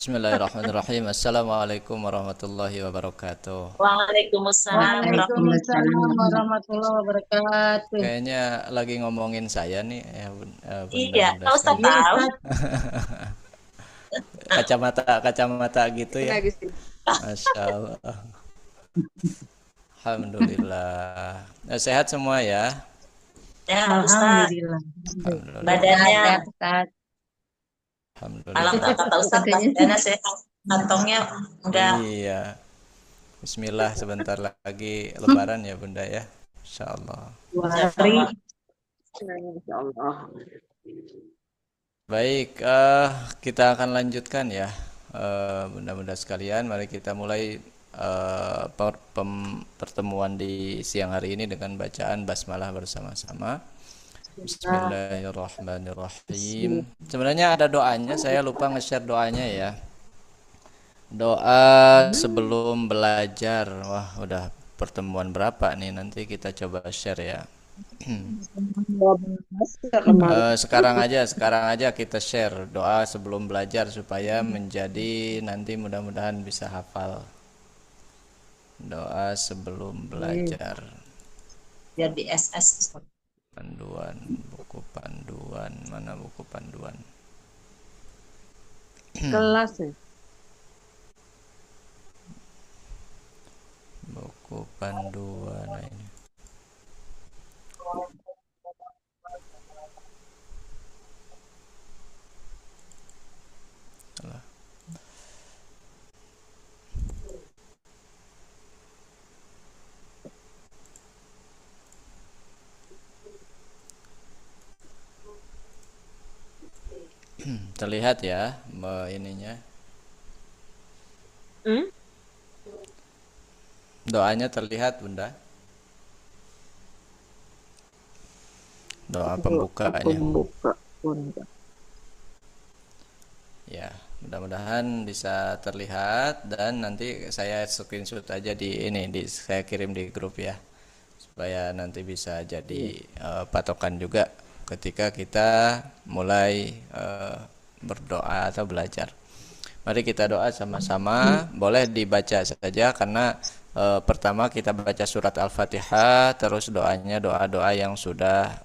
Bismillahirrahmanirrahim. Assalamualaikum warahmatullahi wabarakatuh. Waalaikumsalam Waalaikumsalam warahmatullahi wabarakatuh. Kayaknya lagi ngomongin saya nih ya Iya, bunda-bunda Pak Ustaz Iya sekalian. tahu. Ustaz, Kacamata gitu ya. lagi sih. Masya Allah. Alhamdulillah. Sehat semua ya. Ya, Pak Ustaz. Alhamdulillah. Alhamdulillah. Badannya, Sehat, Ustaz. alam Alhamdulillah. kata Ustaz, Katanya. badannya sehat. Kantongnya enggak. Iya. Bismillah, sebentar lagi Lebaran ya bunda ya. Insya Allah. 2 hari. Insya Allah. Baik, kita akan lanjutkan ya, bunda-bunda sekalian. Mari kita mulai pertemuan di siang hari ini dengan bacaan basmalah bersama-sama. Bismillahirrahmanirrahim. Sebenarnya ada doanya, saya lupa nge-share doanya ya. Doa sebelum belajar. Wah, udah pertemuan berapa nih? Nanti kita coba share ya. Sekarang aja kita share doa sebelum belajar supaya menjadi nanti mudah-mudahan bisa hafal. Doa sebelum belajar. Biar di SS Ustaz. Panduan, buku panduan, mana buku panduan? Kelas ya. Buku panduan, nah ini. Salah. Terlihat ya ininya. Doanya terlihat bunda. Doa pembukanya. Ya, mudah-mudahan bisa terlihat dan nanti saya screenshot aja di ini, saya kirim di grup ya, supaya nanti bisa jadi patokan juga ketika kita mulai berdoa atau belajar. Mari kita doa sama-sama. Boleh dibaca saja karena pertama kita baca surat Al-Fatihah, terus doanya doa-doa yang sudah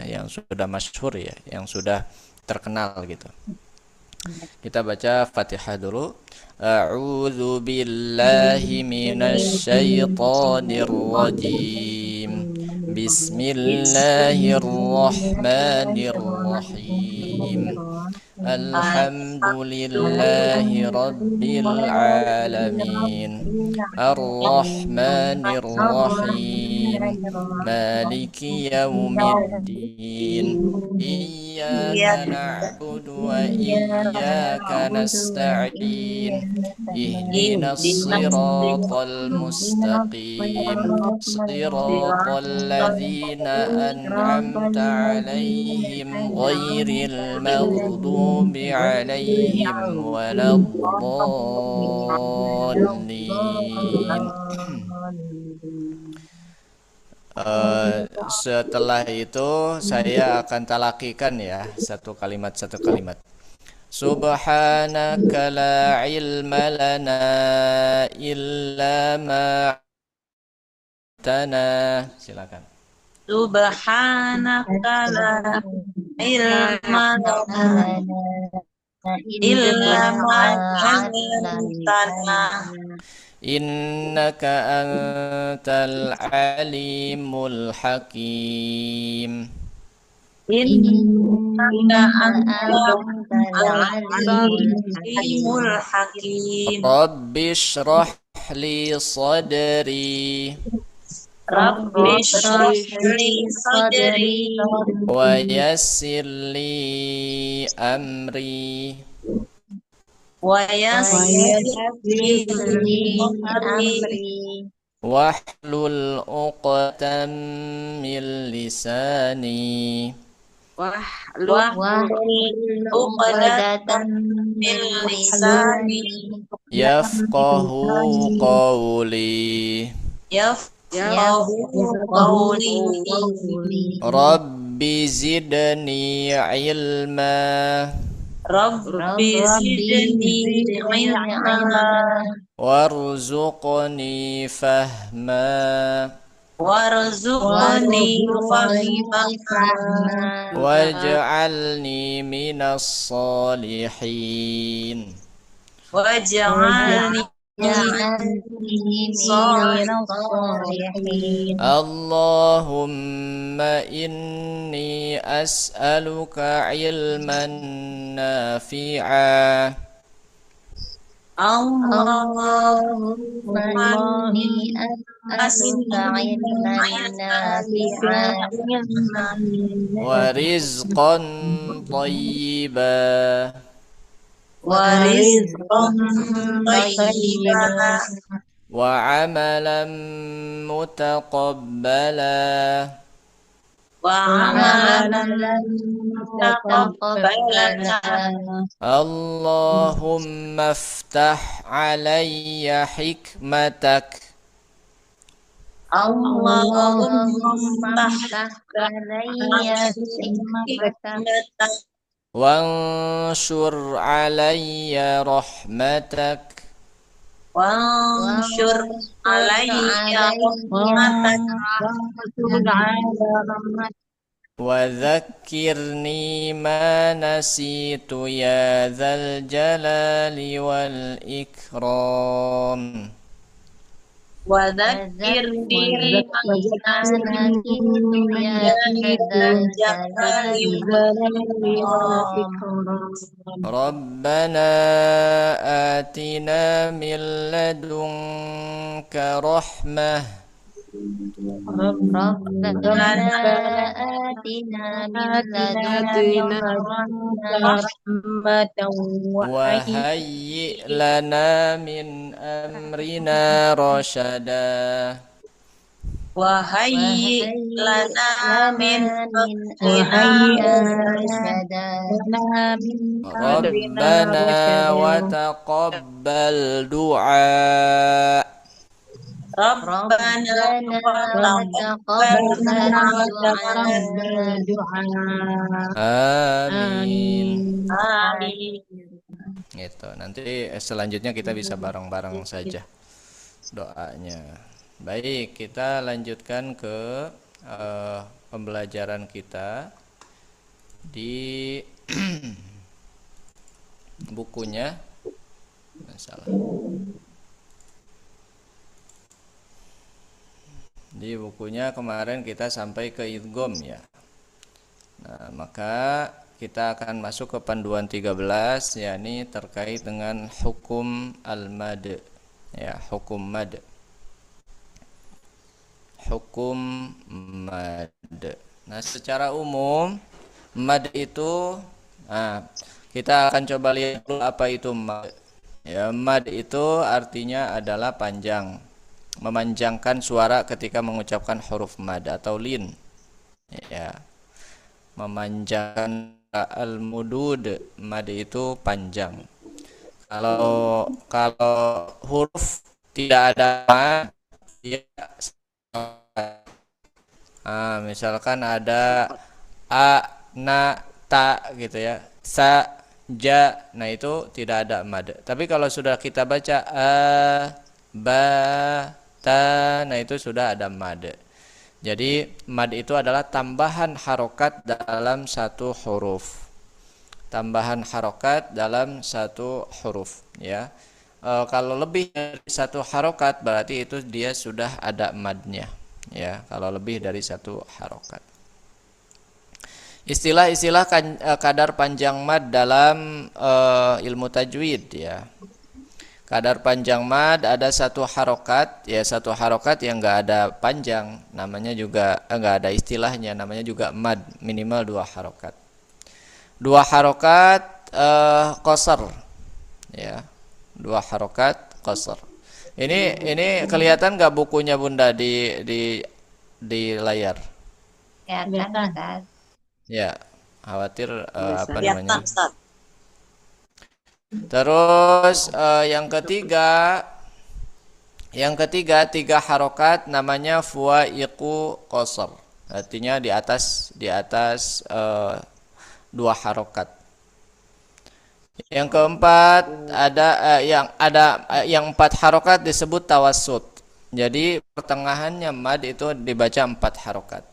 yang sudah masyhur ya, yang sudah terkenal gitu. Kita baca Fatihah dulu. A'udzu billahi minasy syaithanir rajim. Bismillahirrahmanirrahim. Alhamdulillahi rabbil alamin. Ar-Rahmanir Rahim. Maliki yaumiddin. Iyyaka na'budu wa iyyaka nasta'in. Ihdinas siratal mustaqim. Siratal ladzina an'amta 'alaihim ghairil maghdubi 'alaihim waladdallin. Setelah itu saya akan talakikan ya, satu kalimat. Subhanaka la ilma lana illa ma 'allamtana. Silakan. Subhanaka la ilma lana illa ma 'allamtana. Innaka antal alimul hakim. Innaka antal alimul hakim. Rabbi shrah li sadri Rabbi shrah li sadri wa yassir li amri wa yassir li amri wahlul 'uqdatam min lisani wahlul 'uqdatam min lisani yafqahu qawli. yafqahu qawli. Rabbi zidni ilma Rabbi zidni ilma warzuqni fahma warzuqni fahma waj'alni minas salihin. waj'alni Allahumma inni as'aluka ilman nafi'a Allahumma inni as'aluka ilman nafi'an wa rizqan tayyiba wa rizqan thayyiban wa amalan mutaqabbala. wa amalan mutaqabbalan Allahumma aftah alayya hikmatak Allahumma alayya hikmatak wanshur alayya rahmatak wanshur alayya rahmatak wa dhakkirni ma nasitu ya dzal jalali wal ikram. wa dzakirni Rabbana atina min ladunka rahmah Rabbana atina min ladunka rahmatan wa hayyi lana min amrina rasyada. wa hayyi lana min amrina Rabbana wa taqabbal du'a. Rabbana wa taqabbal du'a. Amin. Amin. Gitu. Nanti selanjutnya kita bisa bareng-bareng saja doanya. Baik, kita lanjutkan ke pembelajaran kita di bukunya. Salah. Di bukunya kemarin kita sampai ke idgham ya. Nah, maka kita akan masuk ke panduan 13, yakni terkait dengan hukum al-mad. Ya, hukum mad. Hukum mad. Nah, secara umum mad itu kita akan coba lihat dulu apa itu mad. Ya, mad itu artinya adalah panjang, memanjangkan suara ketika mengucapkan huruf mad atau lin. Ya. Memanjangkan al-mudud, mad itu panjang. Kalau huruf tidak ada mad, ya, misalkan ada a, na, ta gitu ya, sa, ja, nah itu tidak ada mad. Tapi kalau sudah kita baca a, ba, ta, nah itu sudah ada mad. Jadi mad itu adalah tambahan harokat dalam satu huruf. Tambahan harokat dalam satu huruf ya. Kalau lebih dari satu harokat berarti itu dia sudah ada madnya ya, kalau lebih dari satu harokat. Istilah-istilah kadar panjang mad dalam ilmu tajwid ya. Kadar panjang mad ada satu harokat ya, satu harokat yang enggak ada panjang namanya juga enggak ada istilahnya, namanya juga mad, minimal 2 harokat. 2 harokat qasar ya. 2 harokat qasar. Ini kelihatan enggak bukunya Bunda di layar? Ya, kan. Ya, khawatir apa Ya, namanya? Ustaz. Terus yang ketiga 3 harokat namanya fuwaiqu qasar. Artinya di atas 2 harokat. Yang keempat yang 4 harokat disebut tawassut. Jadi pertengahannya mad itu dibaca 4 harokat.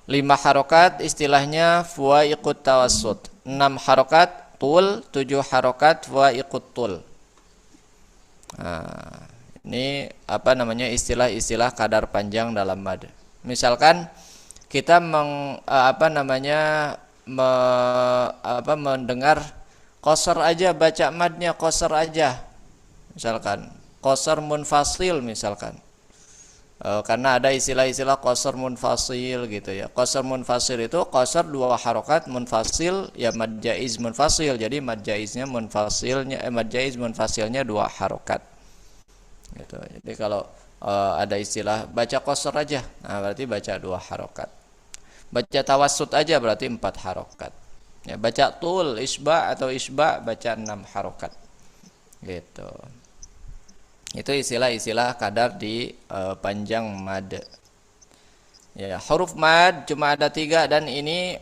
5 harokat istilahnya fuwaiqut tawassut. 6 harokat tul, 7 harokat fuwaiqut tul. Nah, ini apa namanya istilah-istilah kadar panjang dalam mad. Misalkan kita mendengar qasar aja, baca madnya qasar aja. Misalkan qasar munfasil misalkan. Karena ada istilah-istilah qasar munfasil gitu ya. Qasar munfasil itu qasar 2 harokat, munfasil ya mad jaiz munfasil. Jadi mad jaiznya mad jaiz munfasilnya 2 harokat. Gitu. Jadi kalau ada istilah baca qasar aja, nah berarti baca 2 harokat. Baca tawassut aja berarti 4 harokat. Ya, baca tul, isba atau isba baca 6 harokat. Gitu. Itu istilah-istilah kadar di panjang mad. Ya, huruf mad cuma ada 3 dan ini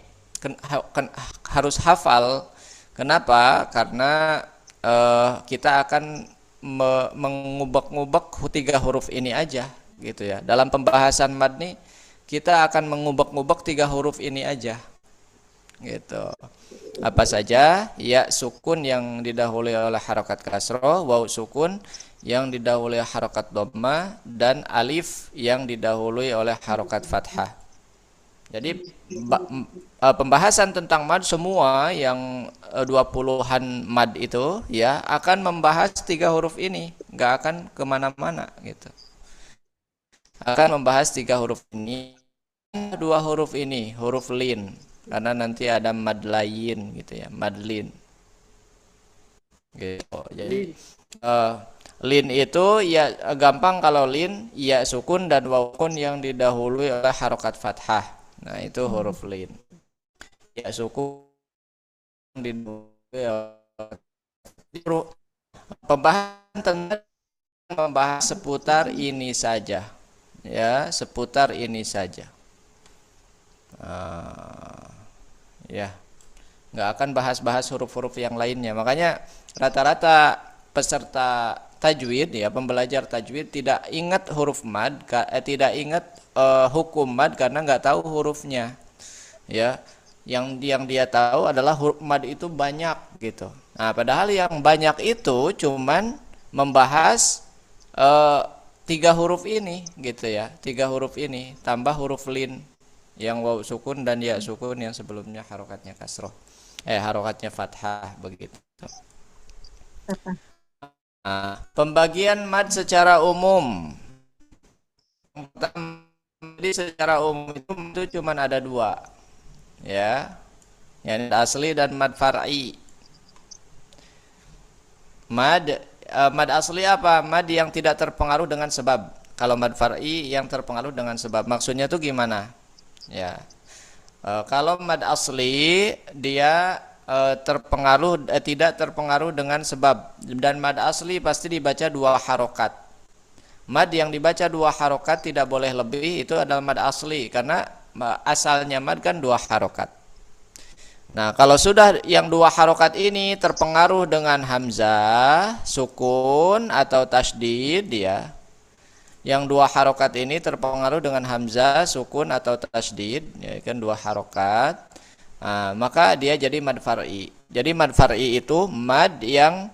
harus hafal. Kenapa? Karena kita akan mengubek-ngubek 3 huruf ini aja gitu ya. Dalam pembahasan mad nih kita akan mengubek-ngubek 3 huruf ini aja. Gitu. Apa saja? Ya sukun yang didahului oleh harokat kasroh, waw sukun yang didahului harokat dhammah, dan alif yang didahului oleh harokat fathah. Jadi pembahasan tentang mad semua yang 20-an mad itu ya akan membahas 3 huruf ini, nggak akan kemana-mana gitu. Akan membahas 3 huruf ini, 2 huruf ini, huruf lin. Karena nanti ada mad lain gitu ya, mad lin. Gitu. Jadi lin itu ya gampang kalau lin ya sukun dan wawun yang didahului oleh harokat fathah. Nah, itu huruf lin. Ya sukun didahului oleh pembahasan tentang membahas seputar ini saja. Ya, seputar ini saja. Ya, nggak akan bahas-bahas huruf-huruf yang lainnya. Makanya rata-rata peserta tajwid ya, pembelajar tajwid tidak ingat huruf mad, tidak ingat hukum mad karena nggak tahu hurufnya. Ya, yang dia tahu adalah huruf mad itu banyak gitu. Nah, padahal yang banyak itu cuman membahas 3 huruf ini gitu ya, 3 huruf ini tambah huruf lin yang waw sukun dan ya sukun yang sebelumnya harokatnya kasroh, harokatnya fathah begitu. Nah, pembagian mad secara umum. Jadi secara umum itu cuma ada 2, ya, yang asli dan mad far'i. Mad asli apa? Mad yang tidak terpengaruh dengan sebab. Kalau mad far'i yang terpengaruh dengan sebab. Maksudnya tuh gimana? Ya, kalau mad asli dia tidak terpengaruh dengan sebab, dan mad asli pasti dibaca 2 harokat. Mad yang dibaca 2 harokat tidak boleh lebih, itu adalah mad asli karena asalnya mad kan 2 harokat. Nah, kalau sudah yang 2 harokat ini terpengaruh dengan hamzah, sukun atau tasdid ya. Yang 2 harokat ini terpengaruh dengan hamzah, sukun atau tasdid, ya kan 2 harokat. Nah, maka dia jadi mad far'i. Jadi mad far'i itu mad yang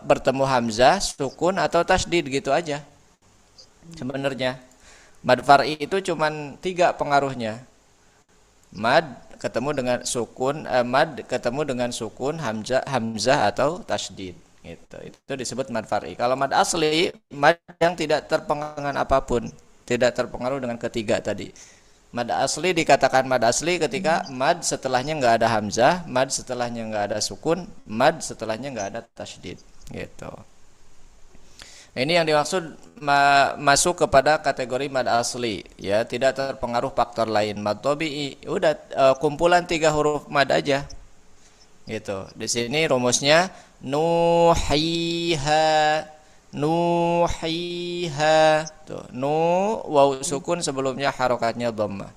bertemu hamzah, sukun atau tasdid gitu aja. Sebenarnya mad far'i itu cuman 3 pengaruhnya. Mad ketemu dengan sukun, mad ketemu dengan sukun, hamzah atau tasdid. Itu disebut mad far'i. Kalau mad asli, mad yang tidak terpengaruh dengan apapun, tidak terpengaruh dengan ketiga tadi. Mad asli dikatakan mad asli ketika mad setelahnya nggak ada hamzah, mad setelahnya nggak ada sukun, mad setelahnya nggak ada tasydid. Gitu. Ini yang dimaksud masuk kepada kategori mad asli, ya, tidak terpengaruh faktor lain. Mad tabi'i udah kumpulan 3 huruf mad aja. Gitu. Di sini rumusnya nuhiha, nuhiha. Tuh, nu waw sukun sebelumnya harokatnya dhammah.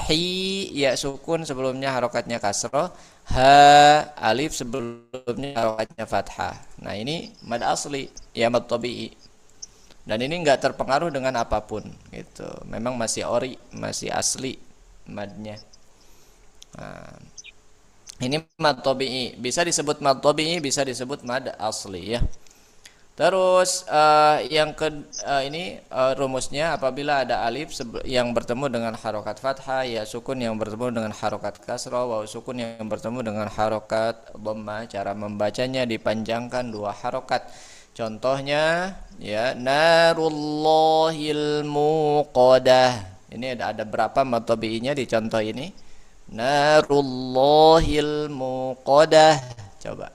Hi, ya sukun sebelumnya harokatnya kasroh. Ha, alif sebelumnya harokatnya fathah. Nah ini mad asli, ya mad tabi'i. Dan ini nggak terpengaruh dengan apapun gitu. Memang masih ori, masih asli madnya. Nah, ini mad tabi'i. Bisa disebut mad tabi'i, bisa disebut mad asli ya. Terus rumusnya apabila ada alif yang bertemu dengan harokat fathah, ya sukun yang bertemu dengan harokat kasrah, waw sukun yang bertemu dengan harokat dhammah. Cara membacanya dipanjangkan dua harokat. Contohnya ya narullahil muqadah. Ini ada berapa mad tabi'inya di contoh ini? Narullahil muqadah. Coba.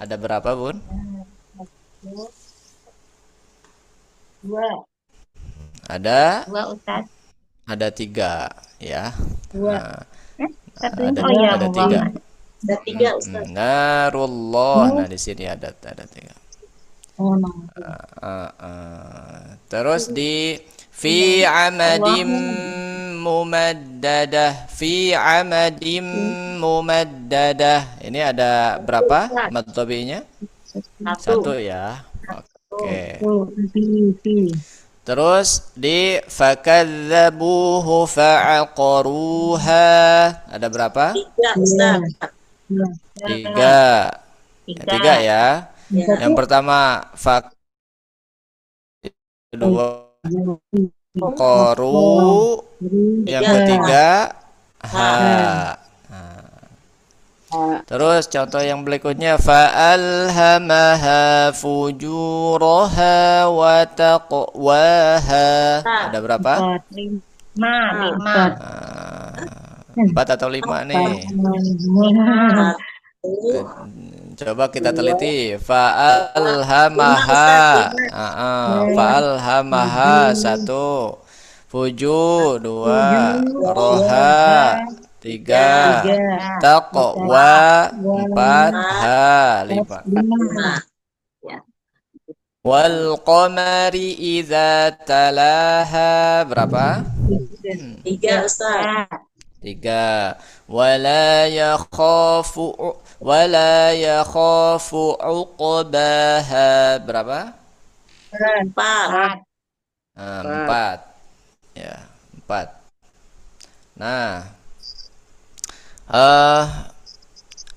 Ada berapa, Bun? Dua. Ada Ustaz. ada tiga ya. Dua. Ada Oh ya, ada tiga. Ada tiga, Ustaz. Narullah. Nah di sini ada tiga. Oh, no. Terus di fi amadim mumaddadah, fi amadim mumaddadah. Ini ada berapa mad tabi'inya? Satu ya. Oke. Terus di fakadzabuhu fa'aqaruha. Ada berapa? Tiga, Ustaz. Tiga. Tiga ya. Yang pertama fak, kedua qaru, yang ketiga ha. Terus contoh yang berikutnya fa'alhamaha fujuraha wa taqwaha. Ada berapa? Lima. Empat atau lima nih? Coba kita teliti. Fa'alhamaha. Fa'alhamaha satu, fuju dua, roha tiga, taqwa empat, ha lima. Wal qamari idza talaha berapa? Tiga, Ustaz. Tiga. Wala yakhafu uqbaha berapa? Empat. Empat. Ya, empat. Nah,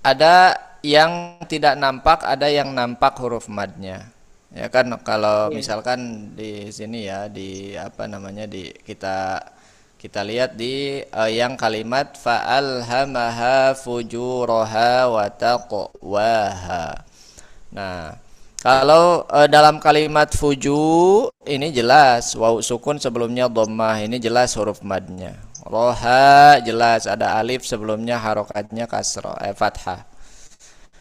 ada yang tidak nampak, ada yang nampak huruf madnya. Ya kan kalau misalkan di sini ya di apa namanya di kita lihat di yang kalimat fa'alhamaha fujuraha wa taqwaha. Nah, kalau dalam kalimat fuju ini jelas waw sukun sebelumnya dhammah, ini jelas huruf madnya. Roha jelas ada alif sebelumnya harokatnya kasrah fathah.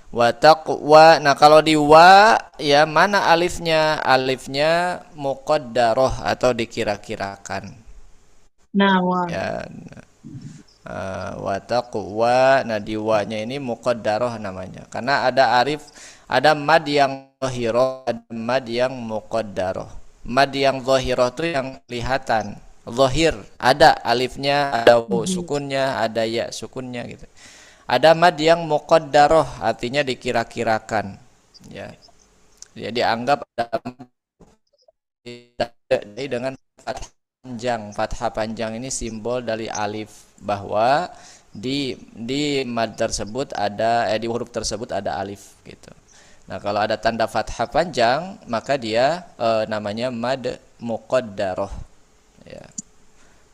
Wa taqwa. Nah kalau di wa ya mana alifnya? Alifnya muqaddarah atau dikira-kirakan. Nah, wa. Ya. Wa taqwa. Nah di wa-nya ini muqaddarah namanya. Karena ada ada mad yang zahirah, ada mad yang muqaddarah. Mad yang zahirah itu yang kelihatan. Zahir, ada alifnya, ada waw sukunnya, ada ya sukunnya gitu. Ada mad yang muqaddarah, artinya dikira-kirakan. Ya. Dia dianggap ada dengan fathah panjang. Fathah panjang ini simbol dari alif, bahwa di mad tersebut ada di huruf tersebut ada alif gitu. Nah, kalau ada tanda fathah panjang, maka dia namanya mad muqaddarah. Ya.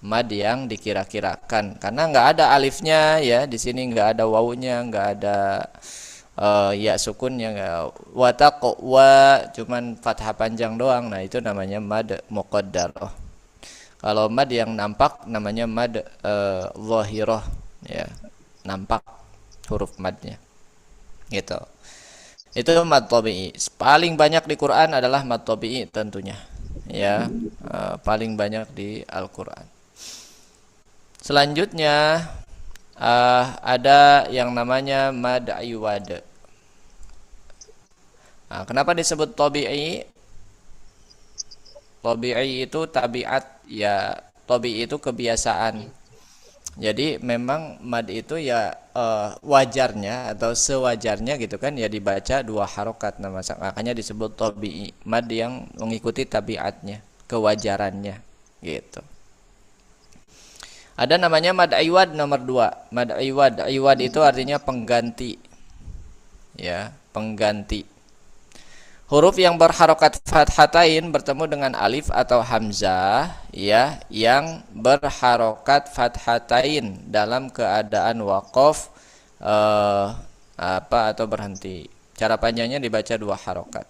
Mad yang dikira-kirakan karena nggak ada alifnya ya di sini, nggak ada wawunya, nggak ada ya sukunnya, nggak wa taqwa, cuman fathah panjang doang. Nah itu namanya mad muqaddarah. Kalau mad yang nampak namanya mad zahirah ya, nampak huruf madnya gitu. Itu mad tabi'i. Paling banyak di Quran adalah mad tabi'i tentunya ya, paling banyak di Al-Quran. Selanjutnya ada yang namanya mad iwad. Nah, kenapa disebut tabi'i? Tabi'i itu tabiat ya, tabi'i itu kebiasaan. Jadi memang mad itu ya wajarnya atau sewajarnya gitu kan ya dibaca dua harokat. Nah, makanya disebut tabi'i, mad yang mengikuti tabiatnya, kewajarannya gitu. Ada namanya mad iwad nomor 2. Mad iwad, iwad itu artinya pengganti. Ya, pengganti. Huruf yang berharokat fathatain bertemu dengan alif atau hamzah ya yang berharokat fathatain dalam keadaan waqaf atau berhenti. Cara panjangnya dibaca dua harokat.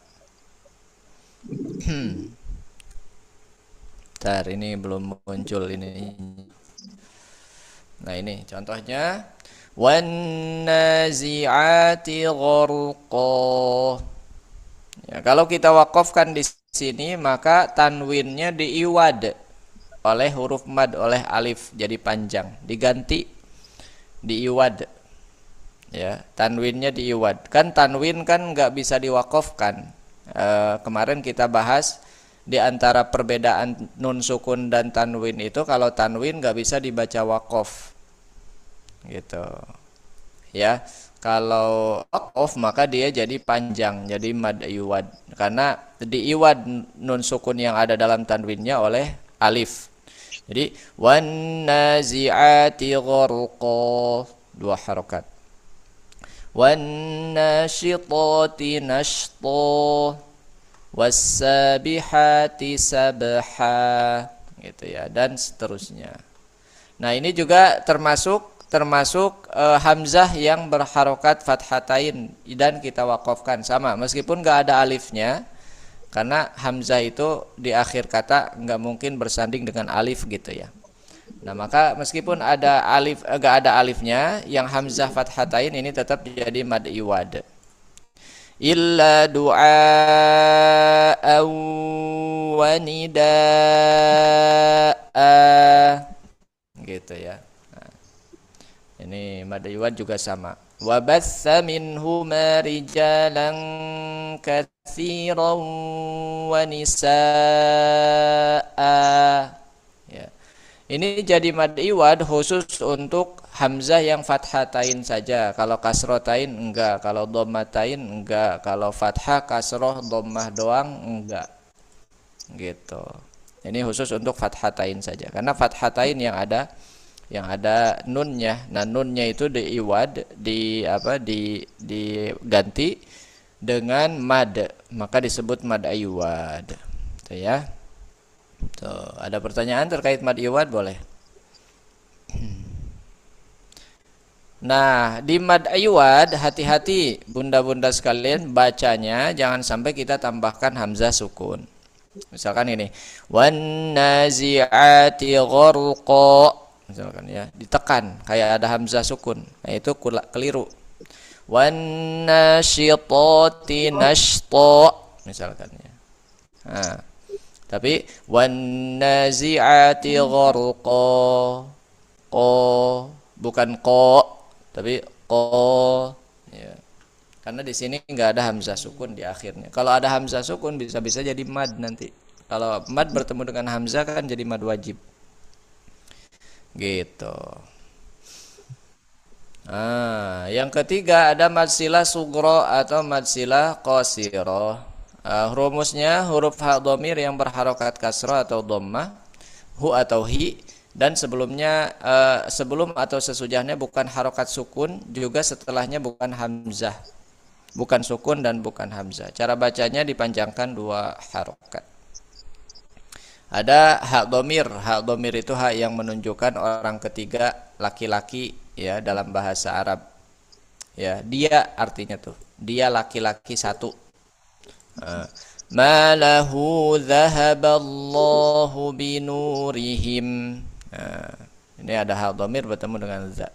Bentar, ini belum muncul ini. Nah, ini contohnya wan nazi'ati gharqa. Ya, kalau kita wakafkan di sini maka tanwinnya diiwad oleh huruf mad, oleh alif jadi panjang, diganti diiwad. Ya, tanwinnya diiwad. Kan tanwin kan nggak bisa diwakafkan. Kemarin kita bahas di antara perbedaan nun sukun dan tanwin itu, kalau tanwin nggak bisa dibaca wakaf. Gitu. Ya. Kalau off maka dia jadi panjang, jadi mad iwad. Karena diiwad nun sukun yang ada dalam tanwinnya oleh alif. Jadi wan nazi'ati gharqa, dua harokat. Wan nasyitati nashta, wassabihati sabha, gitu ya, dan seterusnya. Nah, ini juga termasuk hamzah yang berharokat fathatain dan kita wakafkan sama meskipun nggak ada alifnya, karena hamzah itu di akhir kata nggak mungkin bersanding dengan alif gitu ya. Nah, maka meskipun ada alif nggak ada alifnya, yang hamzah fathatain ini tetap jadi mad iwad. Illa du'a wa nidaa, gitu ya. Ini mad iwad juga sama. Wa batsa minhuma rijalan katsiran wa nisaa. Ya. Ini jadi mad iwad khusus untuk hamzah yang fathatain saja. Kalau kasrotain enggak, kalau dhammatain enggak, kalau fathah kasroh dhammah doang enggak. Gitu. Ini khusus untuk fathatain saja. Karena fathatain yang ada nunnya. Nah, nunnya itu diiwad, diganti dengan mad, maka disebut mad iwad. Tuh ya. Tuh, ada pertanyaan terkait mad iwad boleh? Nah, di mad iwad hati-hati bunda-bunda sekalian bacanya, jangan sampai kita tambahkan hamzah sukun. Misalkan ini wan nazi'ati gharqa, misalkan ya, ditekan kayak ada hamzah sukun. Nah, itu keliru. Wan nasyitati nashta, misalkan ya. Nah, tapi wan nazi'ati gharqa, bukan tapi ya. Karena di sini nggak ada hamzah sukun di akhirnya. Kalau ada hamzah sukun bisa-bisa jadi mad nanti. Kalau mad bertemu dengan hamzah kan jadi mad wajib. Gitu. Yang ketiga ada mad silah sugro atau mad silah qasiro. Rumusnya huruf ha dhamir yang berharokat kasroh atau dhammah, hu atau hi, dan sebelumnya sebelum atau sesudahnya bukan harokat sukun, juga setelahnya bukan hamzah, bukan sukun dan bukan hamzah. Cara bacanya dipanjangkan dua harokat. Ada hak domir. Hak domir itu hak yang menunjukkan orang ketiga, laki-laki ya, dalam bahasa Arab. Ya, dia artinya tuh, dia laki-laki satu. Ma lahu dhahaballahu binurihim. Ini ada hak domir bertemu dengan za.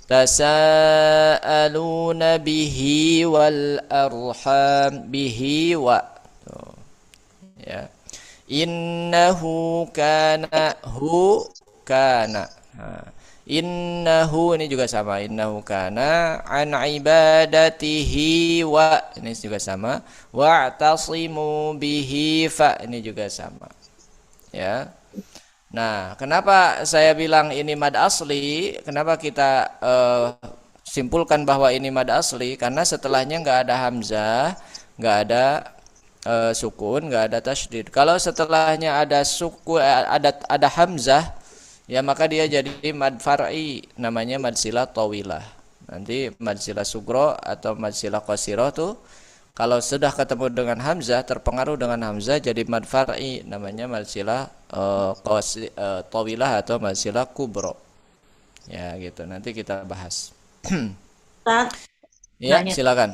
Tasa'aluna bihi wal arham, bihi wa. Tuh. Ya. Innahu kana, hu kana. Innahu ini juga sama, innahu kana an ibadatihi wa, ini juga sama, wa'tasimu bihi fa, ini juga sama. Ya. Nah, kenapa saya bilang ini mad asli? Kenapa kita simpulkan bahwa ini mad asli? Karena setelahnya nggak ada hamzah, nggak ada sukun, nggak ada tasydid. Kalau setelahnya ada sukun, ada hamzah, ya maka dia jadi mad far'i, namanya mad silah tawilah. Nanti mad silah sugro atau mad silah qasirah tuh kalau sudah ketemu dengan hamzah, terpengaruh dengan hamzah jadi mad far'i, namanya mad silah tawilah atau mad silah kubro. Ya gitu. Nanti kita bahas. Ustaz, Ya, nanya. silakan.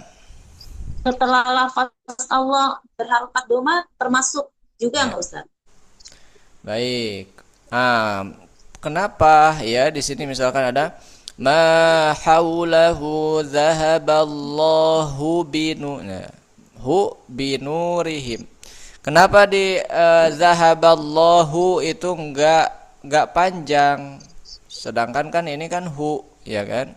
Setelah lafaz Allah berharokat doma termasuk juga Ya. nggak Ustaz? Baik. Kenapa ya di sini misalkan ada ma haulahu dhahaballahu binurihim. Kenapa di zahaballahu itu enggak panjang, sedangkan kan ini kan hu, ya kan?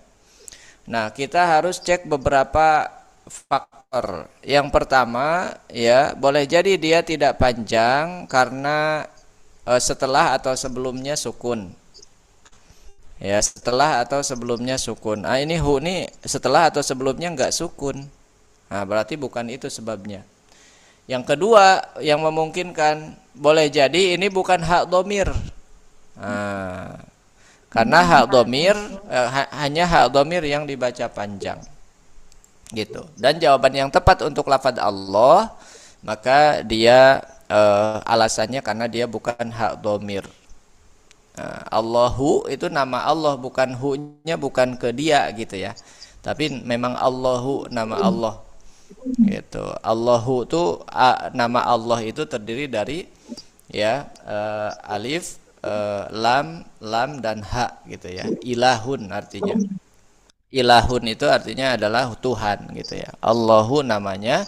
Nah, kita harus cek beberapa faktor. Yang pertama, ya, boleh jadi dia tidak panjang karena setelah atau sebelumnya sukun. Ya, setelah atau sebelumnya sukun. Ini hu nih setelah atau sebelumnya enggak sukun. Nah, berarti bukan itu sebabnya. Yang kedua, yang memungkinkan boleh jadi ini bukan hak domir. Nah, karena hak domir hanya hak domir yang dibaca panjang, gitu. Dan jawaban yang tepat untuk lafaz Allah, maka dia alasannya karena dia bukan hak domir. Allahu itu nama Allah, bukan hu-nya bukan ke dia gitu ya. Tapi memang Allahu nama Allah. Gitu. Allahu itu nama Allah itu terdiri dari ya alif, lam dan ha gitu ya. Ilahun artinya. Ilahun itu artinya adalah Tuhan gitu ya. Allahu namanya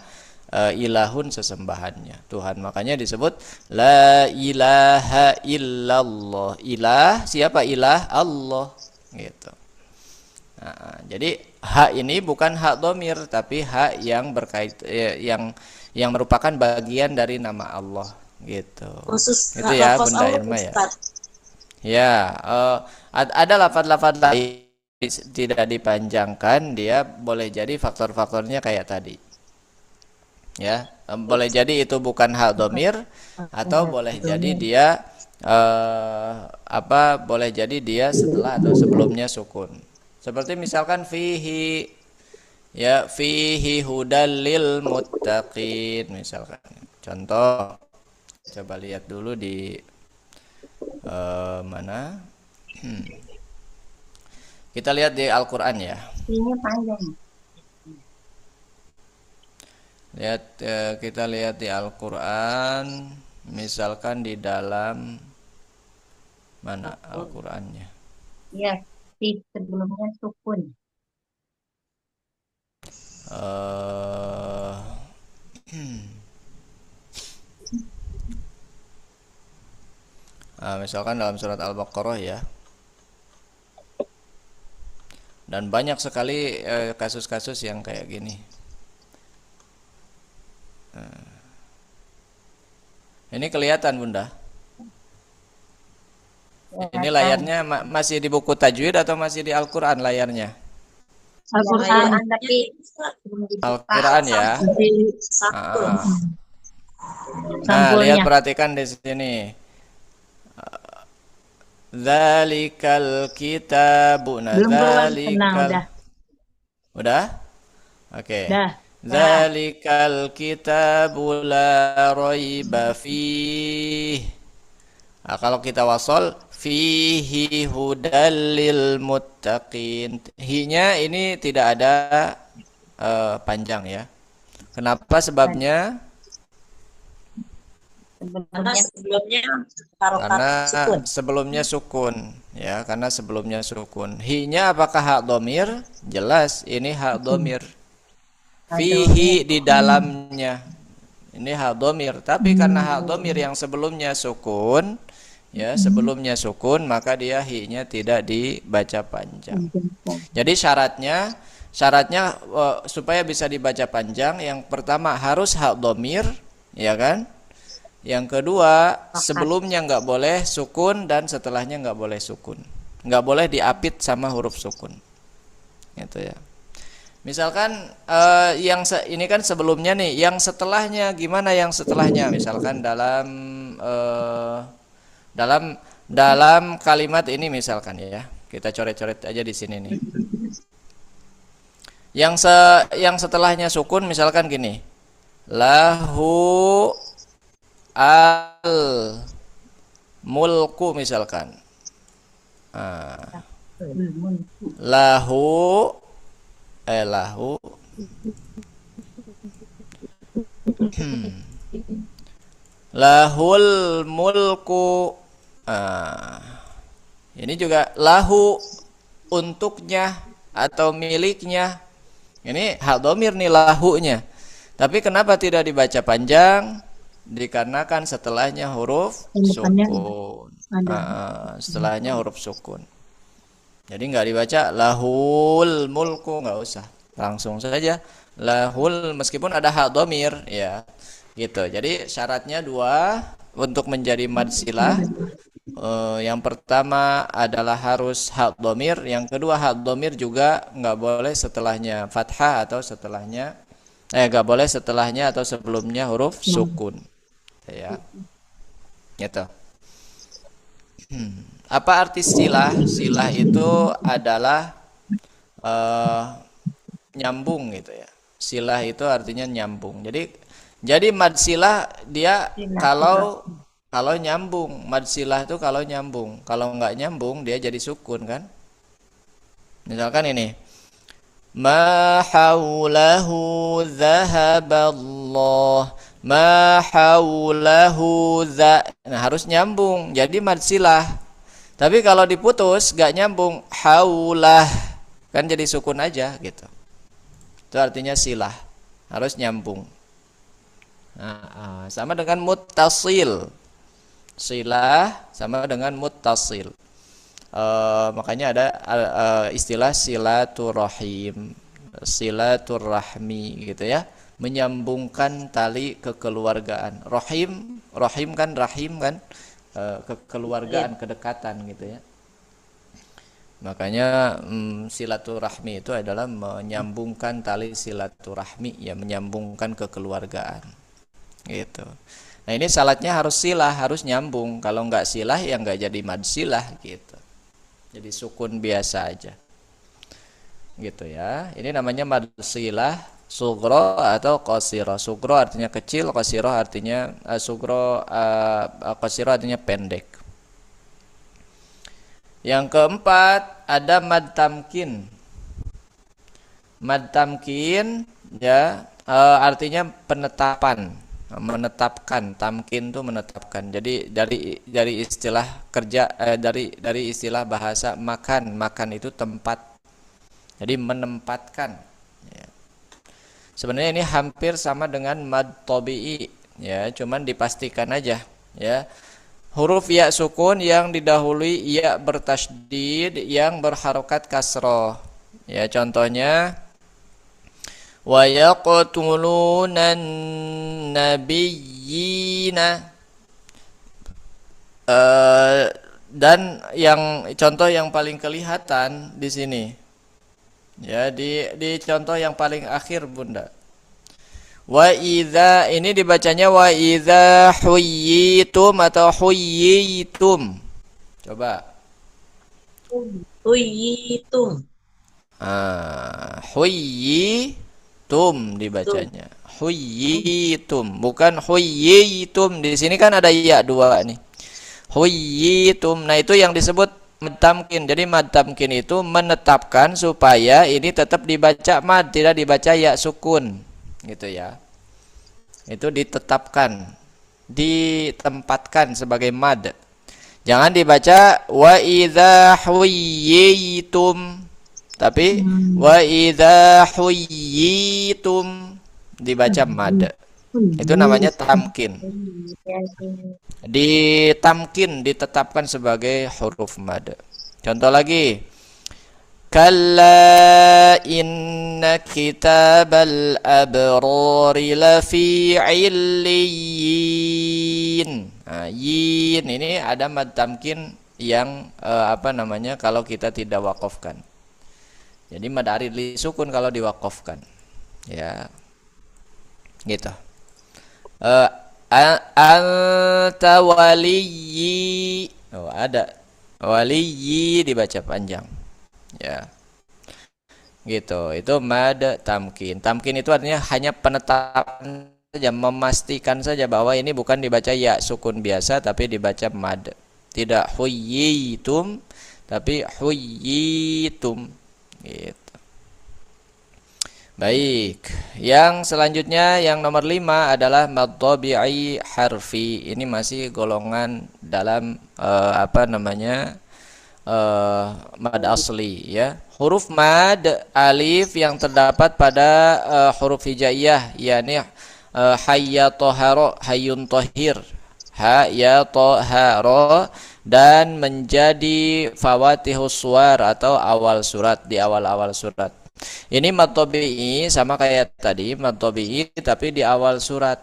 ilahun sesembahannya, Tuhan. Makanya disebut la ilaha illallah. Ilah, siapa ilah? Allah gitu. Nah, jadi hak ini bukan hak domir, tapi hak yang berkait yang merupakan bagian dari nama Allah gitu. Khusus Itu ya lafaz Bunda Allah Irma ya. Ustaz. Ya, ada lafaz-lafaz lain tidak dipanjangkan, dia boleh jadi faktor-faktornya kayak tadi. Ya, boleh jadi itu bukan hak domir atau boleh jadi dia boleh jadi dia setelah atau sebelumnya sukun. Seperti misalkan fihi, ya, fihi hudal lil muttaqin misalkan. Contoh, coba lihat dulu di mana? Kita lihat di Al-Qur'an ya. Ini panjang. Kita lihat di Al-Qur'an, misalkan di dalam mana Al-Qur'annya? Iya, sebelumnya sukun. Misalkan dalam surat Al-Baqarah ya. Dan banyak sekali kasus-kasus yang kayak gini. Ini kelihatan Bunda. Ini layarnya masih di buku tajwid atau masih di Al-Qur'an layarnya? Al-Quran. Tapi Al-Qur'an ya. satu. Nah, lihat Sampulnya. perhatikan di sini. Dzalikal kitabu. Nah, Belum keluar. Tenang, dzalikal. udah. Udah? Oke. Dah. Dzalikal kitabu la raiba fih. Nah, kalau kita wasol fihi hudal lil muttaqin. Hi-nya ini tidak ada panjang ya. Kenapa sebabnya? Karena sebelumnya harokat Karena sukun. sebelumnya sukun ya, karena sebelumnya sukun. Hi-nya apakah hak domir? Jelas ini hak domir. Fihi di dalamnya. Ini hak domir, tapi karena hak domir yang sebelumnya sukun, ya sebelumnya sukun, maka dia hi-nya tidak dibaca panjang. Jadi syaratnya supaya bisa dibaca panjang, yang pertama harus hak domir, ya kan? Yang kedua, Sepakat. sebelumnya nggak boleh sukun dan setelahnya nggak boleh sukun. Nggak boleh diapit sama huruf sukun. Gitu ya. Misalkan ini kan sebelumnya nih, yang setelahnya gimana yang setelahnya? Misalkan eh, dalam dalam kalimat ini misalkan ya. Kita coret-coret aja di sini nih. Yang setelahnya sukun misalkan gini. Lahu al mulku misalkan. Lahu lahu lahul mulku. Ini juga lahu, untuknya atau miliknya. Ini hal domir nih lahunya. Tapi kenapa tidak dibaca panjang? Dikarenakan setelahnya huruf sukun. Setelahnya huruf sukun. Jadi nggak dibaca lahul mulku, nggak usah. Langsung saja lahul meskipun ada hal domir ya. Gitu. Jadi syaratnya dua untuk menjadi mad silah. Yang pertama adalah harus hal domir, yang kedua hal domir juga nggak boleh setelahnya fathah atau setelahnya nggak boleh setelahnya atau sebelumnya huruf sukun ya gitu. Apa arti silah? Silah itu adalah nyambung gitu ya. Silah itu artinya nyambung. Jadi mad silah dia kalau nyambung, mad silah itu kalau nyambung. Kalau nggak nyambung dia jadi sukun kan? Misalkan ini. Ma haulahu dhahaballah. Ma haulahu Nah, harus nyambung. Jadi mad silah. Tapi kalau diputus nggak nyambung, haulah kan jadi sukun aja gitu. Itu artinya silah. Harus nyambung. Nah, sama dengan muttasil. Silah sama dengan muttasil. Makanya ada istilah silaturahim, silaturahmi gitu ya, menyambungkan tali kekeluargaan. Rahim kan kekeluargaan, kedekatan gitu ya. Makanya silaturahmi itu adalah menyambungkan tali silaturahmi, ya menyambungkan kekeluargaan gitu. Nah ini syaratnya harus silah, harus nyambung. Kalau nggak silah ya nggak jadi mad silah gitu. Jadi sukun biasa aja. Gitu ya. Ini namanya mad silah sugro atau qasiro. Sugro artinya kecil, qasiro artinya qasiro artinya pendek. Yang keempat ada mad tamkin. Mad tamkin ya artinya penetapan. Menetapkan, tamkin itu menetapkan. Jadi dari istilah kerja dari istilah bahasa makan itu tempat. Jadi menempatkan ya. Sebenarnya ini hampir sama dengan mad tabi'i ya, cuman dipastikan aja ya. Huruf ya sukun yang didahului ya bertasydid yang berharokat kasroh. Ya contohnya wa yaqtulunan nabiyyina. Dan yang contoh yang paling kelihatan di sini ya di contoh yang paling akhir Bunda. Wa idza, ini dibacanya wa idza huyyitum atau huyyitum. Coba. Huyyitum. Huyyitum dibacanya. Huyyitum, bukan huyyitum. Di sini kan ada ya dua nih. Huyyitum. Nah, itu yang disebut mad tamkin. Jadi mad tamkin itu menetapkan supaya ini tetap dibaca mad, tidak dibaca ya sukun. Gitu ya. Itu ditetapkan, ditempatkan sebagai mad. Jangan dibaca wa idza huyyitum. Tapi wa idza huyyitum dibaca mad. Itu namanya tamkin. Ditamkin, ditetapkan sebagai huruf mad. Contoh lagi. Kalla inna kitabal abrari lafi illiyin. yin. Nah, yin ini ada mad tamkin yang kalau kita tidak wakofkan. Jadi mad arid li sukun kalau diwakofkan. Ya. Gitu. Anta waliyyi. Oh, ada. Waliyyi dibaca panjang. Ya. Gitu. Itu mad tamkin. Tamkin itu artinya hanya penetapan saja, memastikan saja bahwa ini bukan dibaca ya sukun biasa tapi dibaca mad. Tidak huyyitum tapi huyyitum. Gitu. Baik, yang selanjutnya yang nomor 5 adalah mad tabi'i harfi. Ini masih golongan dalam mad asli ya. Huruf mad alif yang terdapat pada huruf hijaiyah, yakni hayya toharo, hayyun tohir, ha ya toharo, dan menjadi fawatihus suwar atau awal surat, di awal-awal surat. Ini mad tabi'i sama kayak tadi mad tabi'i tapi di awal surat.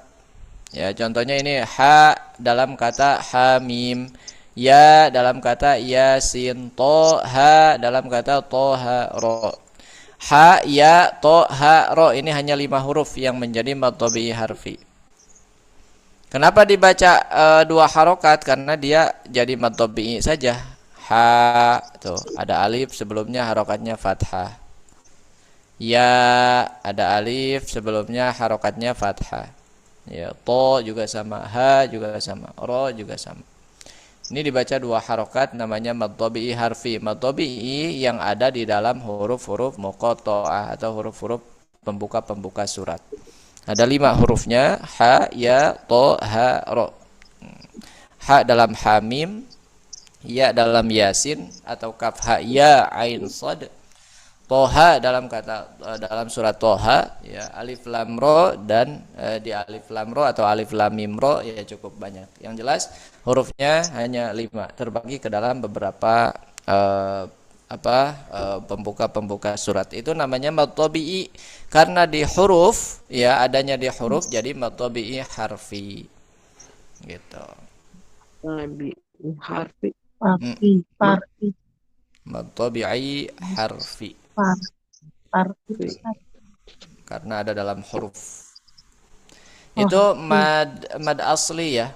Ya, contohnya ini ha dalam kata hamim, ya dalam kata yasin, toha dalam kata toharo. Ha ya toharo ini hanya 5 huruf yang menjadi mad tabi'i harfi. Kenapa dibaca 2 harokat? Karena dia jadi mad tabi'i saja. Ha tuh ada alif sebelumnya harokatnya fathah. Ya ada alif sebelumnya harokatnya fathah. Ya, to juga sama, ha juga sama, ro juga sama. Ini dibaca 2 harokat namanya mad tabi'i harfi. Mad tabi'i yang ada di dalam huruf-huruf muqatta'ah atau huruf-huruf pembuka-pembuka surat. Ada 5 hurufnya, ha, ya, to, ha, ro. Ha dalam hamim, ya dalam yasin atau kaf ha ya ain sad. Toha dalam surat Toha, ya alif lam ro, dan di alif lam ro atau alif lam mim ro ya cukup banyak. Yang jelas hurufnya hanya 5, terbagi ke dalam beberapa pembuka surat. Itu namanya mad tabi'i karena di huruf, ya adanya di huruf jadi mad tabi'i harfi. Gitu. Harfi. Mad tabi'i harfi. Karena ada dalam huruf. Itu mad asli ya.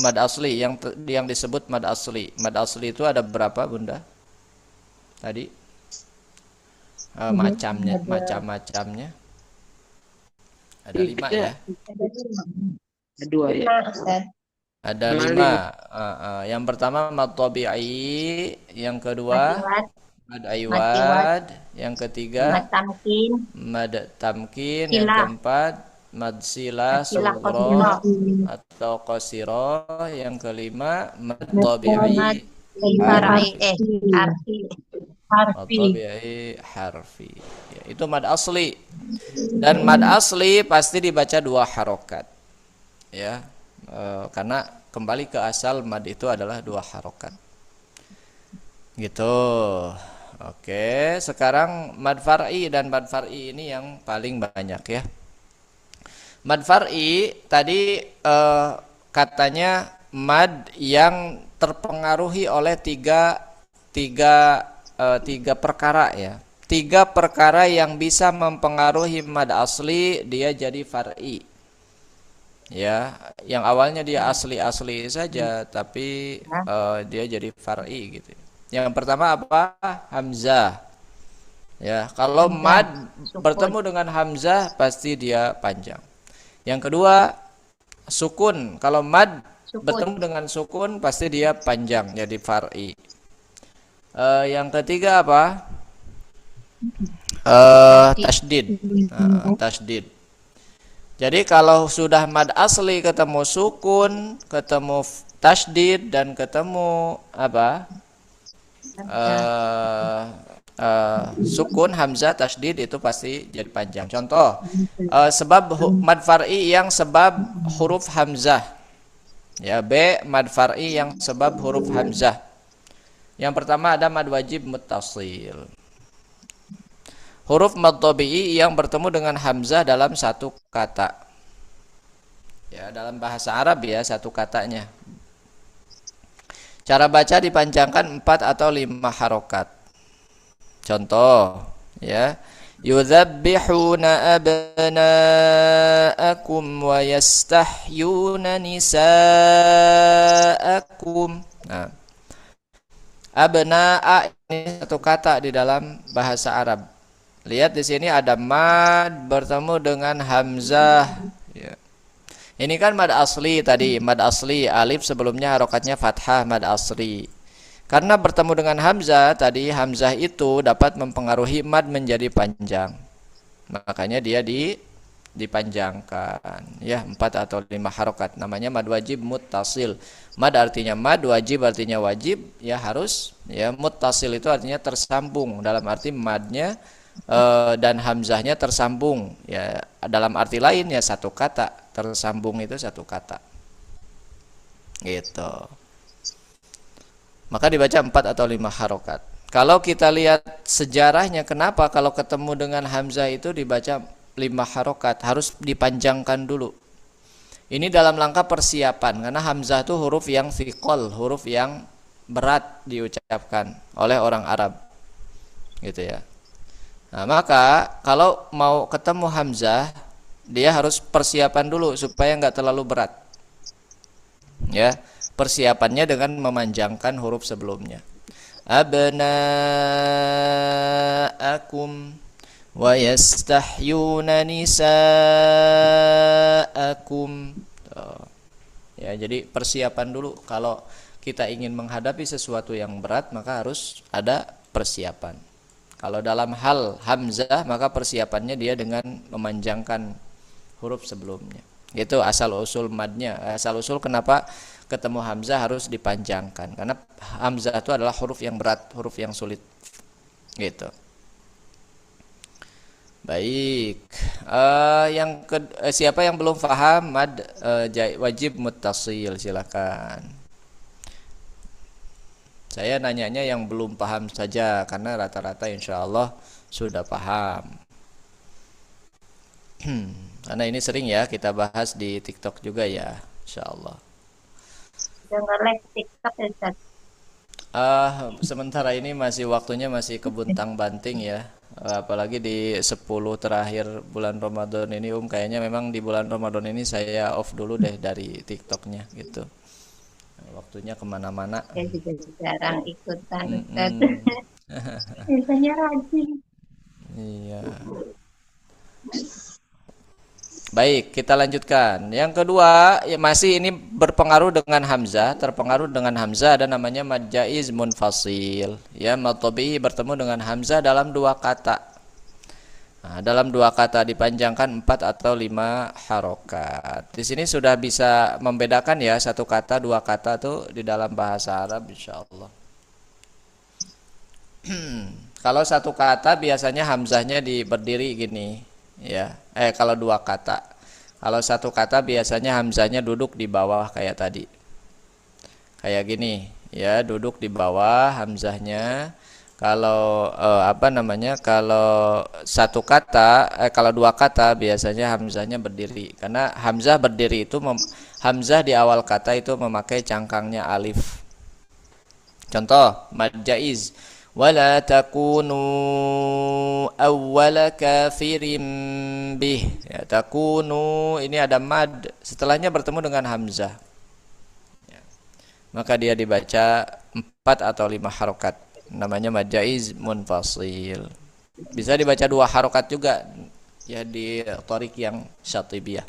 Mad asli yang disebut mad asli. Mad asli itu ada berapa, Bunda? Tadi macam-macamnya. Ada 5 ya. Ada 2 ya. Ada 5. Yang pertama mad tabi'i, yang kedua mad iwad, yang ketiga mad tamkin, yang keempat mad sila sughra atau qasira, yang kelima mad tabi'i harfi. Ya, itu mad asli. Dan mad asli pasti dibaca 2 harokat. Ya. Karena kembali ke asal mad itu adalah 2 harokat. Gitu. Oke, sekarang mad far'i, dan mad far'i ini yang paling banyak ya. Mad far'i tadi katanya mad yang terpengaruhi oleh tiga perkara ya. 3 perkara yang bisa mempengaruhi mad asli dia jadi far'i. Ya, yang awalnya dia asli saja tapi dia jadi far'i gitu. Yang pertama apa? Hamzah. Ya, kalau mad bertemu dengan hamzah pasti dia panjang. Yang kedua sukun. Kalau mad bertemu dengan sukun pasti dia panjang jadi far'i. Yang ketiga apa? Tasdid. Tasdid. Jadi kalau sudah mad asli ketemu sukun, ketemu tasdid, dan ketemu apa? Sukun, hamzah, tasdid itu pasti jadi panjang. Contoh, sebab mad far'i yang sebab huruf hamzah. Ya, B mad far'i yang sebab huruf hamzah. Yang pertama ada mad wajib muttasil. Huruf mad tabi'i yang bertemu dengan hamzah dalam satu kata. Ya, dalam bahasa Arab ya satu katanya. Cara baca dipanjangkan 4 atau 5 harokat. Contoh, ya. Yudzabbihuna abna'akum wa yastahyuna nisa'akum. Nah, abna'a ini satu kata di dalam bahasa Arab. Lihat di sini ada mad bertemu dengan hamzah. Ya. Ini kan mad asli tadi, mad asli alif sebelumnya harokatnya fathah mad asli. Karena bertemu dengan hamzah tadi, hamzah itu dapat mempengaruhi mad menjadi panjang. Makanya dia dipanjangkan ya 4 atau 5 harokat. Namanya mad wajib muttasil. Mad artinya mad, wajib artinya wajib, ya harus ya muttasil itu artinya tersambung dalam arti madnya dan hamzahnya tersambung ya dalam arti lain ya satu kata, tersambung itu satu kata gitu, maka dibaca 4 atau 5 harokat. Kalau kita lihat sejarahnya kenapa kalau ketemu dengan hamzah itu dibaca 5 harokat, harus dipanjangkan dulu. Ini dalam langkah persiapan karena hamzah itu huruf yang thiqal, huruf yang berat diucapkan oleh orang Arab gitu ya. Nah, maka kalau mau ketemu hamzah, dia harus persiapan dulu supaya nggak terlalu berat. Ya, persiapannya dengan memanjangkan huruf sebelumnya. Abna'akum wa yastahyuna nisa'akum. Ya, jadi persiapan dulu. Kalau kita ingin menghadapi sesuatu yang berat, maka harus ada persiapan. Kalau dalam hal hamzah maka persiapannya dia dengan memanjangkan huruf sebelumnya. Itu asal usul madnya. Asal usul kenapa ketemu hamzah harus dipanjangkan. Karena hamzah itu adalah huruf yang berat, huruf yang sulit. Gitu. Baik. Siapa yang belum paham mad wajib muttasil, silakan. Saya nanyanya yang belum paham saja karena rata-rata insya Allah sudah paham. Karena ini sering ya kita bahas di TikTok juga ya, insya Allah. Jangan like TikTok ya, Ustaz. Sementara ini waktunya masih kebuntang-banting ya. Apalagi di 10 terakhir bulan Ramadan ini kayaknya memang di bulan Ramadan ini saya off dulu deh dari TikToknya gitu. Waktunya kemana-mana. Saya juga jarang ikutan, Ustaz. Biasanya rajin. Iya. Baik, kita lanjutkan. Yang kedua, ya masih ini berpengaruh dengan hamzah, terpengaruh dengan hamzah ada namanya mad jaiz munfasil. Ya, mad tabi'i bertemu dengan hamzah dalam dua kata. Nah, dalam dua kata dipanjangkan 4 atau 5 harokat. Di sini sudah bisa membedakan ya satu kata, dua kata tuh di dalam bahasa Arab insyaallah. Kalau satu kata biasanya hamzahnya berdiri gini ya. Kalau dua kata. Kalau satu kata biasanya hamzahnya duduk di bawah kayak tadi. Kayak gini ya, duduk di bawah hamzahnya. Kalau kalau satu kata kalau dua kata biasanya hamzahnya berdiri. Karena hamzah berdiri itu hamzah di awal kata itu memakai cangkangnya alif. Contoh mad jaiz wala takunu awwala kafirin bih. Ya, takunu ini ada mad setelahnya bertemu dengan hamzah. Ya. Maka dia dibaca 4 atau 5 harokat. Namanya mad jaiz munfasil. Bisa dibaca 2 harokat juga ya di thorik yang syatibiyah.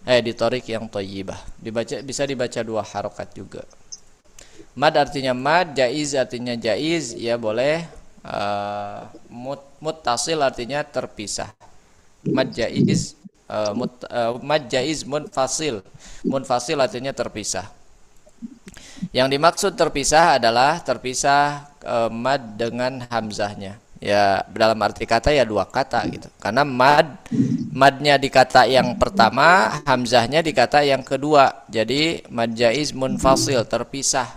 Di thorik yang thayyibah. Bisa dibaca 2 harokat juga. Mad artinya mad, jaiz artinya jaiz, ya boleh. Muttasil artinya terpisah. Mad jaiz mad jaiz munfasil. Munfasil artinya terpisah. Yang dimaksud terpisah adalah terpisah mad dengan hamzahnya. Ya dalam arti kata ya 2 kata gitu. Karena madnya di kata yang pertama, hamzahnya di kata yang kedua. Jadi mad jaiz munfasil terpisah.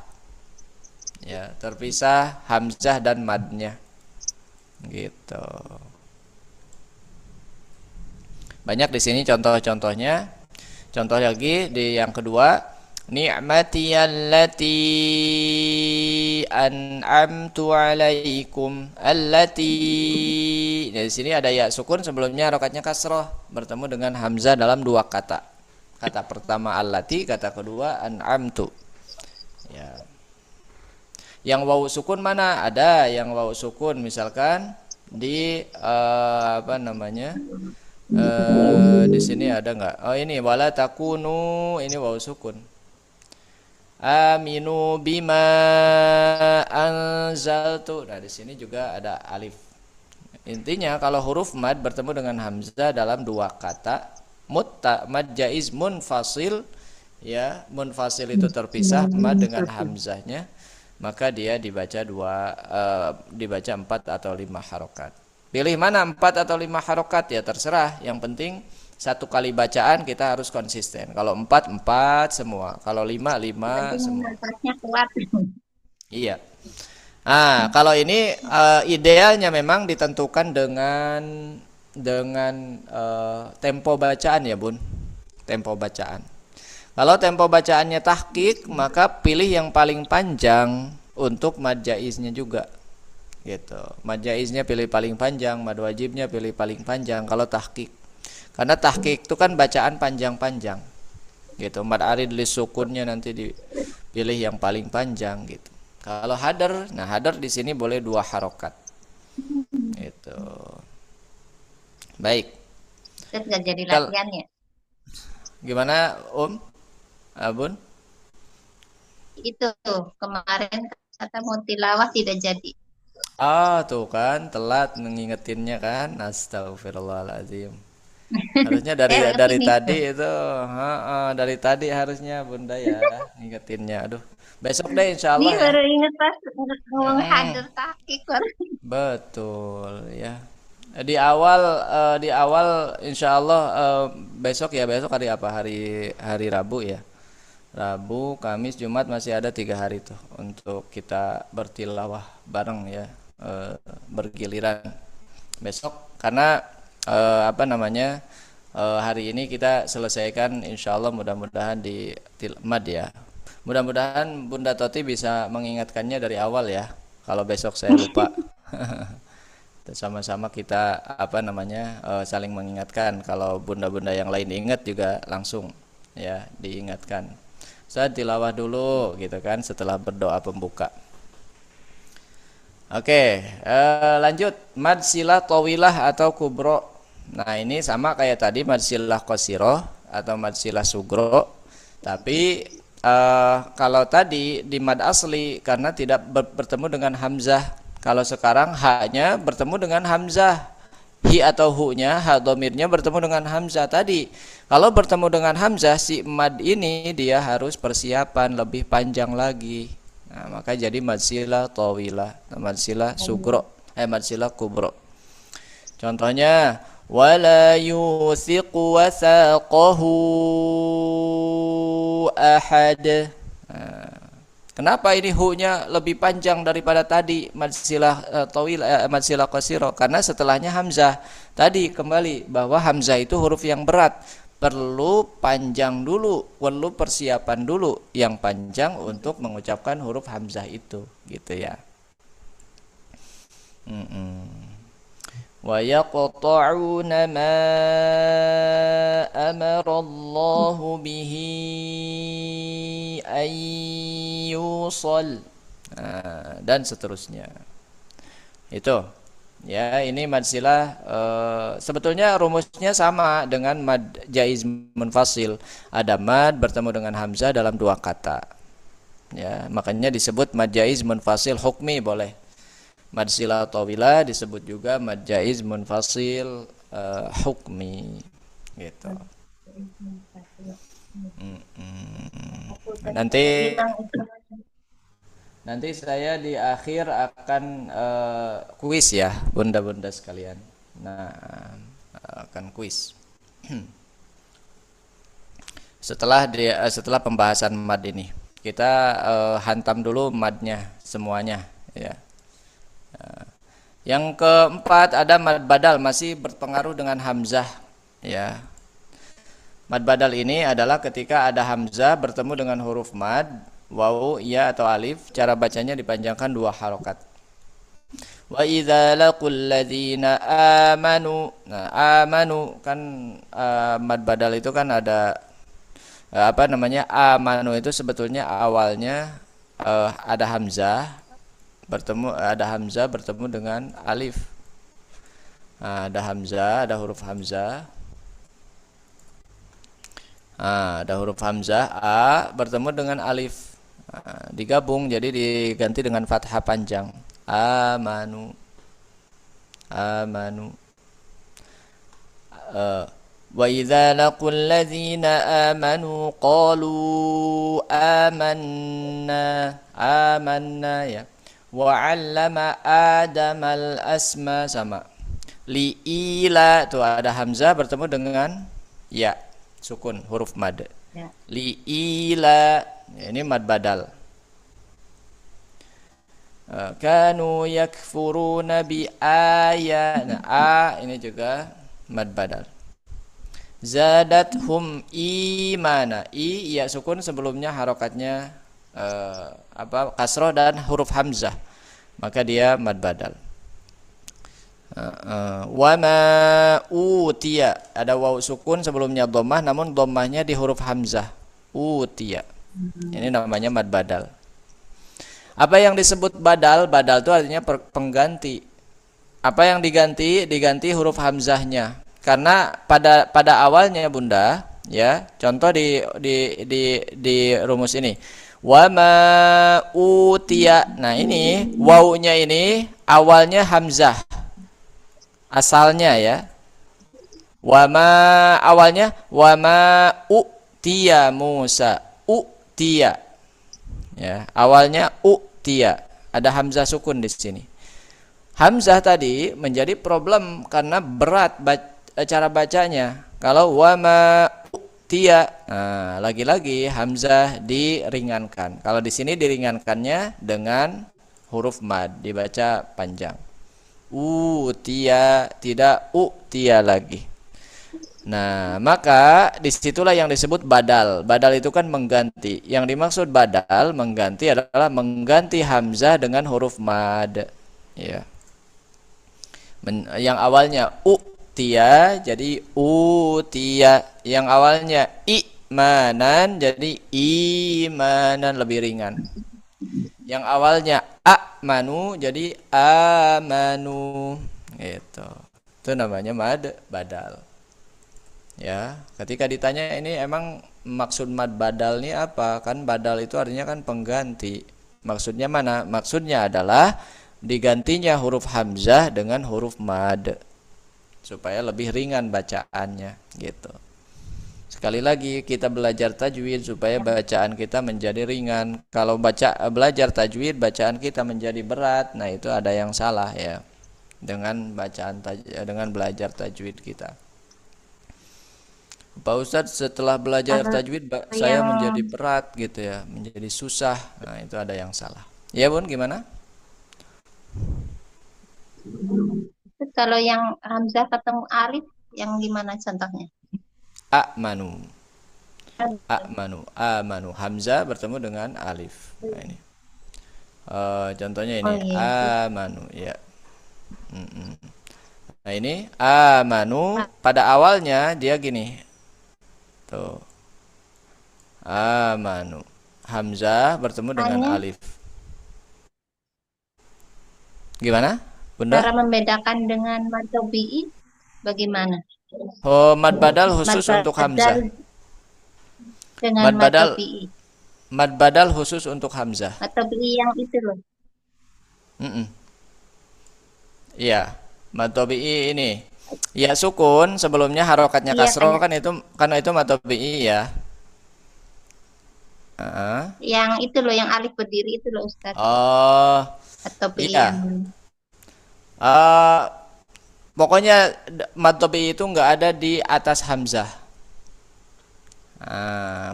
Ya, terpisah hamzah dan madnya. Gitu. Banyak di sini contoh-contohnya. Contoh lagi di yang kedua, ni'mati allati an'amtu 'alaikum. Allati. Nah, di sini ada ya sukun, sebelumnya harokatnya kasroh, bertemu dengan hamzah dalam dua kata. Kata pertama allati, kata kedua an'amtu. Ya. Yang wawu sukun mana? Ada yang wawu sukun, misalkan di apa namanya? Di sini ada nggak? Oh, ini wala takunu, ini wawu sukun. Aminu bima anzaltu. Nah, di sini juga ada alif. Intinya kalau huruf mad bertemu dengan hamzah dalam dua kata, mad jaiz munfasil, ya, munfasil itu terpisah, mad dengan hamzahnya, maka dia dibaca dibaca 4 atau 5 harokat. Pilih mana 4 atau 5 harokat, ya terserah. Yang penting satu kali bacaan kita harus konsisten. Kalau 4 semua, kalau 5 semua. Kuat. Iya. Nah, kalau ini idealnya memang ditentukan dengan tempo bacaan, ya Bun. Tempo bacaan. Kalau tempo bacaannya tahqiq, maka pilih yang paling panjang untuk mad jaiznya juga. Gitu. Mad jaiznya pilih paling panjang, mad wajibnya pilih paling panjang kalau tahqiq. Karena tahqiq itu kan bacaan panjang-panjang. Gitu. Mad arid li sukunnya nanti dipilih yang paling panjang gitu. Kalau hadar, nah hadar di sini boleh 2 harokat. Gitu. Baik. Itu nggak jadi latihan ya? Gimana, Abun? Itu kemarin kata mau tilawah tidak jadi. Tuh kan, telat mengingetinnya kan. Astagfirullahaladzim. Harusnya dari tadi itu, dari tadi harusnya Bunda ya ngingetinnya. Aduh, besok deh insya Allah. Ini baru inget pas ngomong hadir tahqiq. Betul ya. Di awal insya Allah besok hari apa? Hari Rabu ya. Rabu, Kamis, Jumat masih ada 3 hari tuh untuk kita bertilawah bareng ya, bergiliran. Besok karena hari ini kita selesaikan insya Allah, mudah-mudahan di mad ya. Mudah-mudahan Bunda Toti bisa mengingatkannya dari awal ya. Kalau besok saya lupa. Sama-sama kita saling mengingatkan. Kalau bunda-bunda yang lain ingat juga langsung ya diingatkan. Saya tilawah dulu gitu kan setelah berdoa pembuka. Oke, lanjut mad silah tawilah atau kubro. Nah, ini sama kayak tadi mad silah qasiroh atau mad silah sugro. Tapi kalau tadi di mad asli karena tidak bertemu dengan hamzah. Kalau sekarang haknya bertemu dengan hamzah. Hi atau hu-nya, ha domirnya bertemu dengan hamzah tadi. Kalau bertemu dengan hamzah, si mad ini dia harus persiapan lebih panjang lagi. Nah, maka jadi mad silah tawilah, mad silah sugro, mad silah kubro. Contohnya wala yuthiqu wathaqahu ahad. Kenapa ini hu-nya lebih panjang daripada tadi mad silah tawilah, mad silah qasiro? Karena setelahnya hamzah. Tadi kembali bahwa hamzah itu huruf yang berat, perlu panjang dulu, perlu persiapan dulu yang panjang untuk mengucapkan huruf hamzah itu, gitu ya. Wa yaqta'una ma amara Allahu bihi ayyusal, dan seterusnya. Itu ya, ini mad silah sebetulnya rumusnya sama dengan mad jaiz munfasil. Ada mad bertemu dengan hamzah dalam 2 kata. Ya, makanya disebut mad jaiz munfasil hukmi boleh. Mad silah tawilah disebut juga mad jaiz munfasil hukmi gitu. Nanti saya di akhir akan kuis ya bunda-bunda sekalian. Nah, akan kuis. Setelah pembahasan mad ini, kita hantam dulu madnya semuanya ya. Yang keempat ada mad badal, masih berpengaruh dengan hamzah ya. Mad badal ini adalah ketika ada hamzah bertemu dengan huruf mad, waw, ya atau alif, cara bacanya dipanjangkan 2 harokat. Wa idza laqul ladzina amanu. Nah, amanu kan mad badal itu kan ada apa namanya? Amanu itu sebetulnya awalnya ada hamzah bertemu dengan alif. Nah, ada hamzah, ada huruf hamzah. Ada huruf hamzah a bertemu dengan alif. Digabung jadi diganti dengan fathah panjang. Amanu. Wa idza laqul ladzina amanu qalu amanna ya. Wa 'allama adamal asma sama. Li'ila tuh ada hamzah bertemu dengan ya sukun huruf mad. Ya. Li'ila ini mad badal. Kanu yakfuruna bi ayat. Nah, ini juga mad badal. Zadathum imana. Ya sukun sebelumnya harokatnya kasroh dan huruf hamzah. Maka dia mad badal. Wa ma utiya ada waw sukun sebelumnya dhammah namun dhammahnya di huruf hamzah utiya. Ini namanya mad badal. Apa yang disebut badal? Badal itu artinya pengganti. Apa yang diganti? Diganti huruf hamzahnya. Karena pada awalnya Bunda ya, contoh di rumus ini. Wa ma utiya. Nah, ini wawnya ini awalnya hamzah. Asalnya ya. Awalnya wama utiya Musa. Utiya. Ya, awalnya utiya. Ada hamzah sukun di sini. Hamzah tadi menjadi problem karena berat cara bacanya. Kalau wama utiya, nah, lagi-lagi hamzah diringankan. Kalau di sini diringankannya dengan huruf mad, dibaca panjang. Utiya, tidak utiya lagi. Nah, maka disitulah yang disebut badal. Badal itu kan mengganti. Yang dimaksud badal mengganti adalah mengganti hamzah dengan huruf mad. Ya. Yang awalnya utiya jadi utiya. Yang awalnya imanan jadi imanan, lebih ringan. Yang awalnya amanu jadi amanu, gitu. Itu namanya mad badal. Ya, ketika ditanya ini emang maksud mad badal ini apa? Kan badal itu artinya kan pengganti. Maksudnya mana? Maksudnya adalah digantinya huruf hamzah dengan huruf mad supaya lebih ringan bacaannya, gitu. Sekali lagi kita belajar tajwid supaya bacaan kita menjadi ringan. Kalau belajar tajwid bacaan kita menjadi berat, nah itu ada yang salah ya dengan dengan belajar tajwid kita. Pak Ustadz, setelah belajar tajwid saya menjadi berat gitu ya, menjadi susah. Nah itu ada yang salah. Ya Bun, gimana? Kalau yang hamzah ketemu alif, yang gimana contohnya? Amanu. Amanu. Hamzah bertemu dengan alif. Nah ini. Contohnya ini. Oh, iya. Amanu. Ya. Nah ini. Amanu. Pada awalnya dia gini. Tuh. Amanu. Hamzah bertemu dengan alif. Gimana, Bunda? Cara membedakan dengan mad tabi'i bagaimana? Oh, mad badal khusus untuk hamzah. Dengan mad tabi'i. Mad badal khusus untuk hamzah. Mad tabi'i yang itu loh. Iya, mad tabi'i ini. Ya sukun sebelumnya harokatnya kasroh kan itu karena itu mad tabi'i ya. Yang itu loh, yang alif berdiri itu loh Ustaz. Oh. Atau iya. Pokoknya mad tabi'i itu nggak ada di atas hamzah.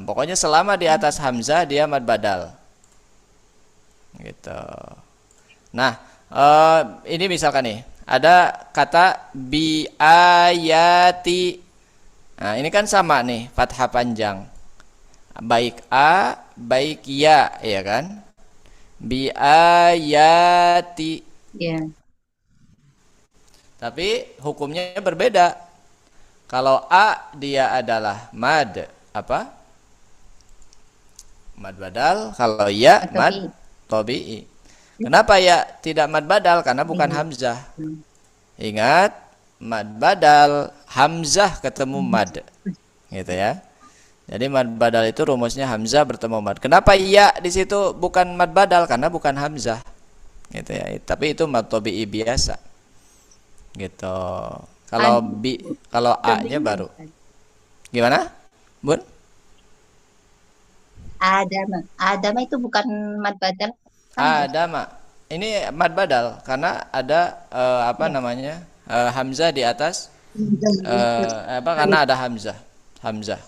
Pokoknya selama di atas hamzah dia mad badal. Gitu. Nah, ini misalkan nih, ada kata bi ayati. Nah, ini kan sama nih, fathah panjang. Baik a, baik ya, ya kan? Bi ayati. Ya. Tapi hukumnya berbeda. Kalau a dia adalah mad apa? Mad badal. Kalau ya Atau mad tabi'i. Kenapa ya tidak mad badal? Karena bukan hamzah. Ingat, mad badal hamzah ketemu mad. Gitu ya. Jadi mad badal itu rumusnya hamzah bertemu mad. Kenapa ya di situ bukan mad badal? Karena bukan hamzah. Gitu ya. Tapi itu mad tabi'i biasa. Gitu. Kalau a-nya baru. Gimana? Bun? Adama itu bukan mad badal. Kan? Ada mak. Ini mad badal karena ada apa namanya? Hamzah di atas karena ada hamzah. Hamzah.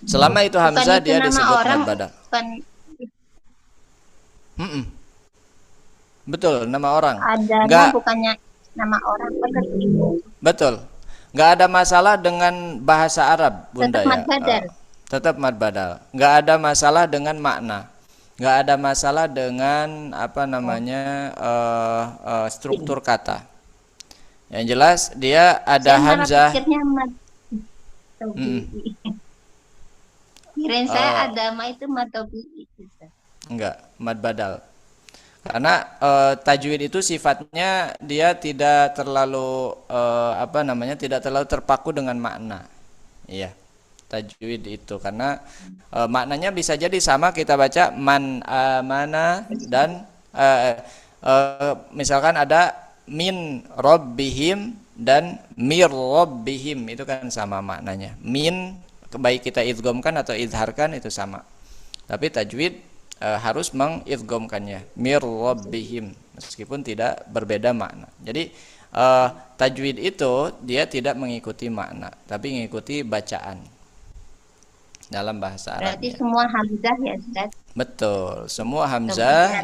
Selama itu Bukan hamzah itu dia nama disebut orang, mad badal. bukan Betul, nama orang. Adama Enggak, bukannya nama orang. betul. Enggak ada masalah dengan bahasa Arab, Bunda Tetap ya. mad badal. Tetap mad badal. Enggak ada masalah dengan makna. Enggak ada masalah dengan apa namanya struktur kata. Yang jelas dia ada Saya malah hamzah. pikirnya mad tabi'i. Kirain saya Adama itu mad tabi'i. Enggak, mad badal. Karena tajwid itu sifatnya dia tidak terlalu apa namanya? Tidak terlalu terpaku dengan makna. Iya. Tajwid itu karena maknanya bisa jadi sama, kita baca man amana dan misalkan ada min rabbihim dan mir rabbihim, itu kan sama maknanya. Min baik kita idghamkan atau idharkan itu sama. Tapi tajwid harus mengidghamkannya, mir rabbihim, meskipun tidak berbeda makna. Jadi tajwid itu dia tidak mengikuti makna, tapi mengikuti bacaan dalam bahasa Arab. Berarti semua hamzah ya, Ustaz? Betul, semua hamzah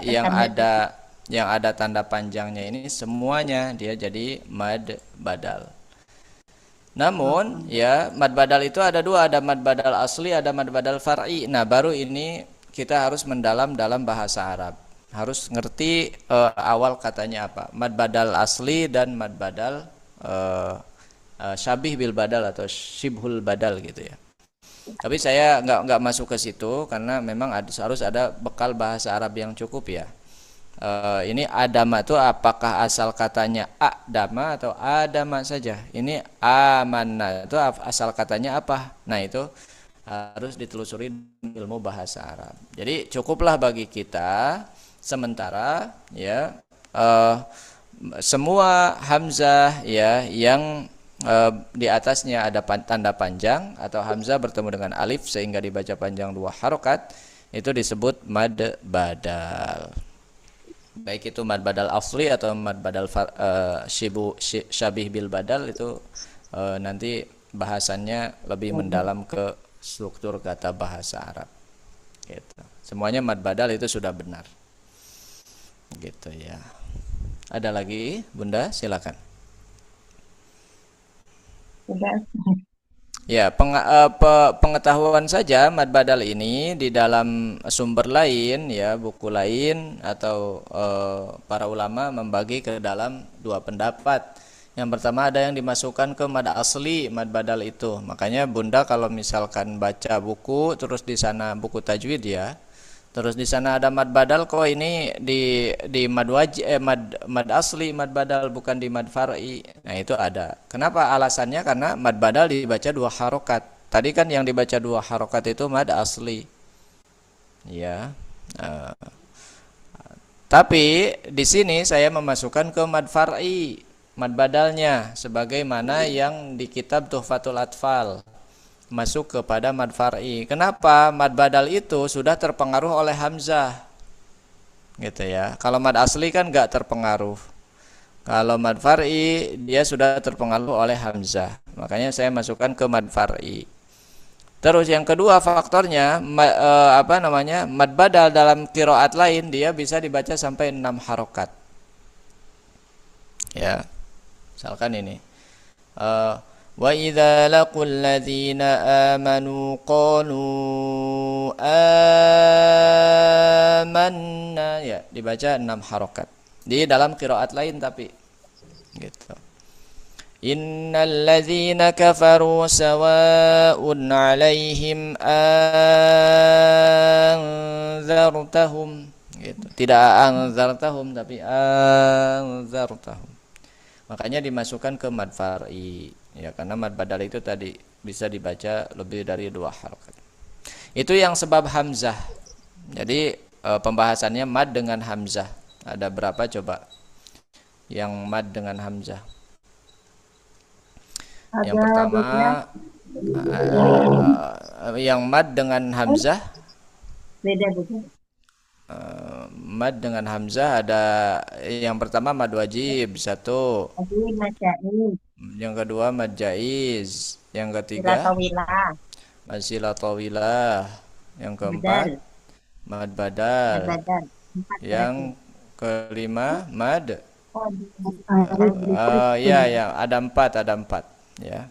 yang ada tanda panjangnya ini semuanya dia jadi mad badal. Namun ya mad badal itu ada dua, ada mad badal asli, ada mad badal far'i. Nah, baru ini kita harus mendalam dalam bahasa Arab. Harus ngerti awal katanya apa. Mad badal asli dan mad badal syabih bil badal atau shibhul badal gitu ya. Tapi saya nggak masuk ke situ karena memang harus ada bekal bahasa Arab yang cukup ya. Ini adama itu apakah asal katanya adama atau adama saja? Ini amanah itu asal katanya apa? Nah, itu harus ditelusuri ilmu bahasa Arab. Jadi cukuplah bagi kita sementara ya semua hamzah ya yang di atasnya ada tanda panjang atau hamzah bertemu dengan alif sehingga dibaca panjang 2 harokat, itu disebut mad badal. Baik itu mad badal asli atau mad badal syabih bil badal, itu nanti bahasannya lebih mendalam ke struktur kata bahasa Arab gitu. Semuanya mad badal itu sudah benar gitu ya. Ada lagi Bunda, silakan. Sudah. Ya, pengetahuan saja mad badal ini di dalam sumber lain ya, buku lain atau para ulama membagi ke dalam 2 pendapat. Yang pertama ada yang dimasukkan ke mad asli, mad badal itu. Makanya Bunda kalau misalkan baca buku terus di sana buku tajwid ya, terus di sana ada mad badal, kok ini di mad mad asli, mad badal bukan di mad far'i. Nah, itu ada. Kenapa alasannya? Karena mad badal dibaca 2 harokat. Tadi kan yang dibaca 2 harokat itu mad asli. Ya. Tapi di sini saya memasukkan ke mad far'i, mad badalnya sebagaimana yang di kitab Tuhfatul Atfal masuk kepada mad far'i. Kenapa? Mad badal itu sudah terpengaruh oleh hamzah gitu ya. Kalau mad asli kan enggak terpengaruh. Kalau mad far'i dia sudah terpengaruh oleh hamzah. Makanya saya masukkan ke mad far'i. Terus yang kedua faktornya mad badal dalam qiraat lain dia bisa dibaca sampai 6 harokat. Ya. Misalkan ini Wa idza laqul ladzina amanu qalu amanna, ya dibaca 6 harokat. Di dalam qiraat lain tapi gitu. Innal ladzina kafaru sawa'un 'alaihim anzartahum gitu. Tidak anzartahum tapi anzartahum. Makanya dimasukkan ke mad far'i ya, karena mad badal itu tadi bisa dibaca lebih dari 2 harokat. Itu yang sebab hamzah. Jadi pembahasannya mad dengan hamzah. Ada berapa coba yang mad dengan hamzah? Yang Ada pertama yang mad dengan hamzah, beda. mad dengan hamzah ada yang pertama mad wajib 1, Tadi majain, yang kedua mad jaiz, yang sila ketiga tawilah, mad silah tawilah, yang badal, keempat mad badal, badal. 4 berarti. yang kelima mad Oh, ya ya ada 4 ya.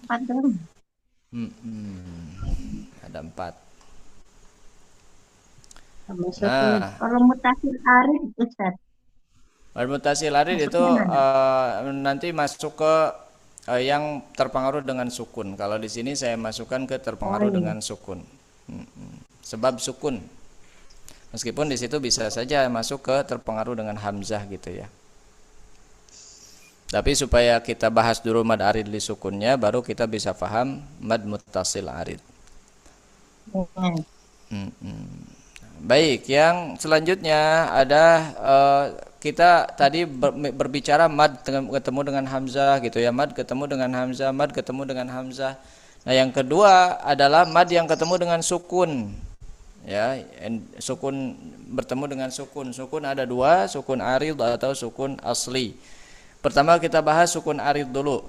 4 dong. Ada 4. Termasuk Nah, kalau mutasil arid Ustaz. mutasil arid itu Maksudnya nanti masuk ke yang terpengaruh dengan sukun. Kalau di sini saya masukkan ke terpengaruh iya. dengan sukun. Sebab sukun. Meskipun di situ bisa saja masuk ke terpengaruh dengan hamzah gitu ya. Tapi supaya kita bahas dulu mad arid li sukunnya, baru kita bisa paham mad muttasil arid. Baik, yang selanjutnya ada kita tadi berbicara mad ketemu dengan hamzah gitu ya, mad ketemu dengan hamzah, mad ketemu dengan hamzah. Nah, yang kedua adalah mad yang ketemu dengan sukun. Ya, sukun bertemu dengan sukun. Sukun ada 2, sukun arid atau sukun asli. Pertama kita bahas sukun arid dulu.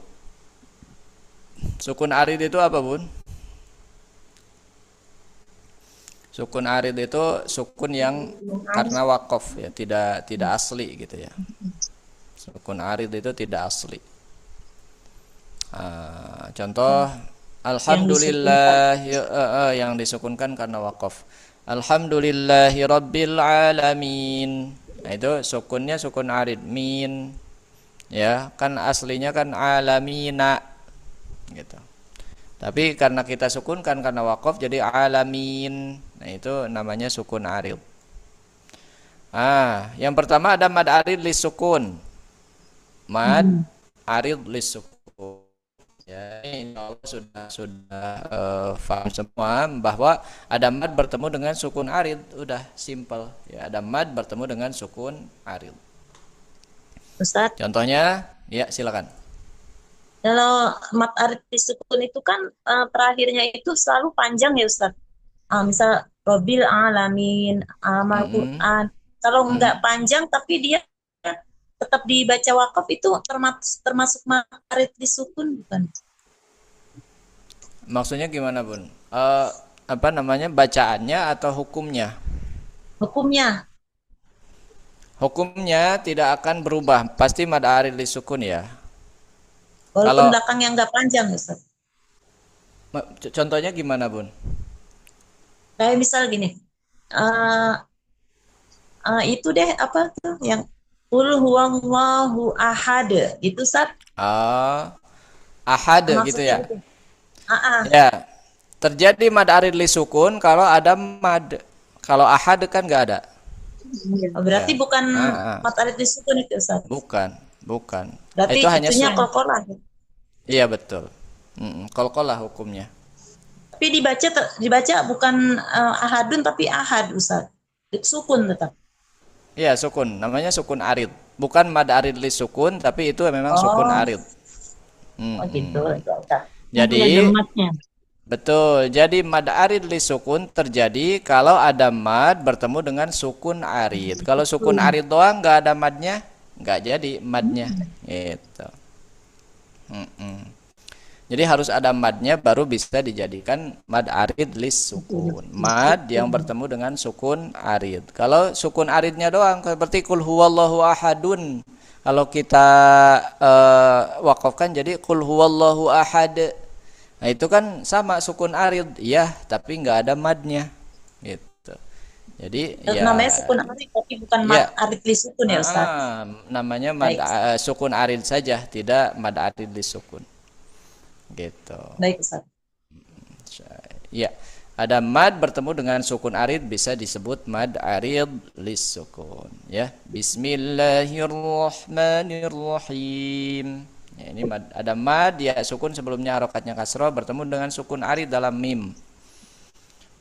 Sukun arid itu apa, Bun? Sukun arid itu sukun yang karena wakaf ya, tidak asli gitu ya. Sukun arid itu tidak asli. Contoh alhamdulillah yang disukunkan karena wakaf. Alhamdulillahi rabbil alamin. Nah, itu sukunnya sukun arid min. Ya, kan aslinya kan alamina gitu. Tapi karena kita sukunkan karena wakaf jadi alamin. Nah, itu namanya sukun arid. Yang pertama ada mad arid lis sukun. Mad arid lis sukun. Ya, insya Allah sudah paham semua bahwa ada mad bertemu dengan sukun arid, udah simple. Ya, ada mad bertemu dengan sukun arid. Ustaz, Contohnya, ya silakan. kalau mad arid disukun itu kan terakhirnya itu selalu panjang ya Ustaz. Misal Robil Alamin, Amal Quran. Kalau nggak panjang tapi dia tetap dibaca wakaf itu termasuk mad arid disukun bukan? Maksudnya gimana, Bun? Apa namanya, bacaannya atau hukumnya? Hukumnya. Hukumnya tidak akan berubah, pasti mad arid li sukun ya. Walaupun Kalau belakangnya nggak panjang Ustaz. contohnya gimana, Bun? Kayak misal gini, itu deh apa tuh yang Qul huwallahu ahad itu Ustaz. Ahad gitu Maksudnya ya. gitu. Ya, terjadi mad arid li sukun kalau ada mad. Kalau ahad kan nggak ada. Berarti Ya. bukan mad arid disukun itu Ustaz. Bukan. Berarti Itu hanya itunya qalqalah. Iya betul. Qalqalah hukumnya. Tapi dibaca bukan ahadun tapi ahad Ustaz. Sukun tetap. Iya, sukun. Namanya sukun arid. Bukan mad arid li sukun, tapi itu memang sukun arid. Oh gitu. Jadi betul. Jadi mad arid li sukun terjadi kalau ada mad bertemu dengan sukun arid. Kalau sukun arid doang nggak ada madnya, nggak jadi madnya. Gitu. Jadi harus ada madnya baru bisa dijadikan mad arid lis sukun. Mad yang bertemu dengan sukun arid. Kalau sukun aridnya doang seperti kul huwallahu ahadun, kalau kita wakafkan jadi qul huwallahu ahad. Nah, itu kan sama sukun arid, ya, tapi nggak ada madnya, gitu. Jadi ya Namanya sukun arid tapi bukan mad ya, arid li sukun ya Ustaz. namanya mad Baik, sukun arid saja, tidak mad arid li sukun, gitu. baik Ustaz. Ya, ada mad bertemu dengan sukun arid bisa disebut mad arid lis sukun, ya. Bismillahirrahmanirrahim. Ya, ini ada mad ya sukun sebelumnya harokatnya kasroh bertemu dengan sukun arid dalam mim.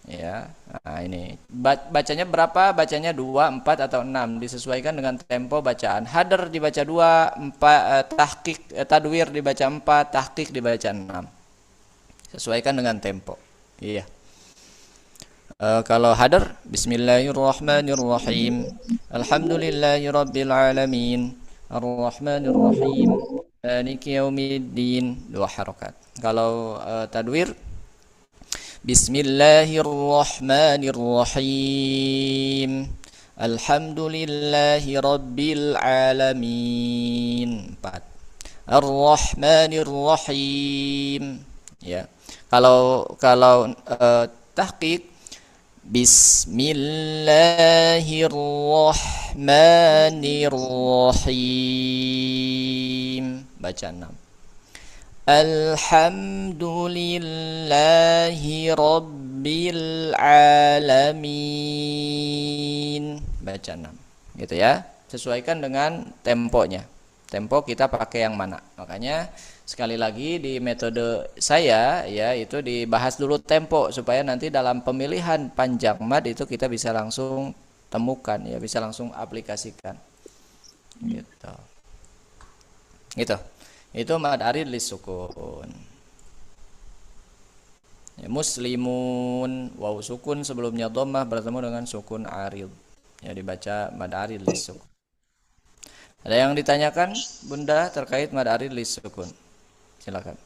Ya, nah ini bacanya berapa? Bacanya 2, 4 atau 6, disesuaikan dengan tempo bacaan. Hadar dibaca 2, 4, tadwir dibaca 4, tahqiq dibaca 6. Sesuaikan dengan tempo. Iya. Kalau hadar, Bismillahirrahmanirrahim. Alhamdulillahirabbil Ar-Rahmanir-Rahim. Maliki yaumiddin. 2 harokat. Kalau tadwir, Bismillahirrahmanirrahim. Alhamdulillahirabbil alamin. 4. Ar-Rahmanir-Rahim. Ya. Kalau tahqiq, Bismillahirrahmanirrahim. Baca 6. Alhamdulillahi rabbil alamin. Baca 6. Gitu ya. Sesuaikan dengan temponya. Tempo kita pakai yang mana. Makanya sekali lagi di metode saya ya itu dibahas dulu tempo supaya nanti dalam pemilihan panjang mad itu kita bisa langsung temukan ya, bisa langsung aplikasikan. Gitu. Gitu. Itu mad arid lis sukun. Ya, muslimun, waw sukun sebelumnya dhammah bertemu dengan sukun arid. Ya dibaca mad arid lis sukun. Ada yang ditanyakan Bunda terkait mad arid lis sukun? Silakan.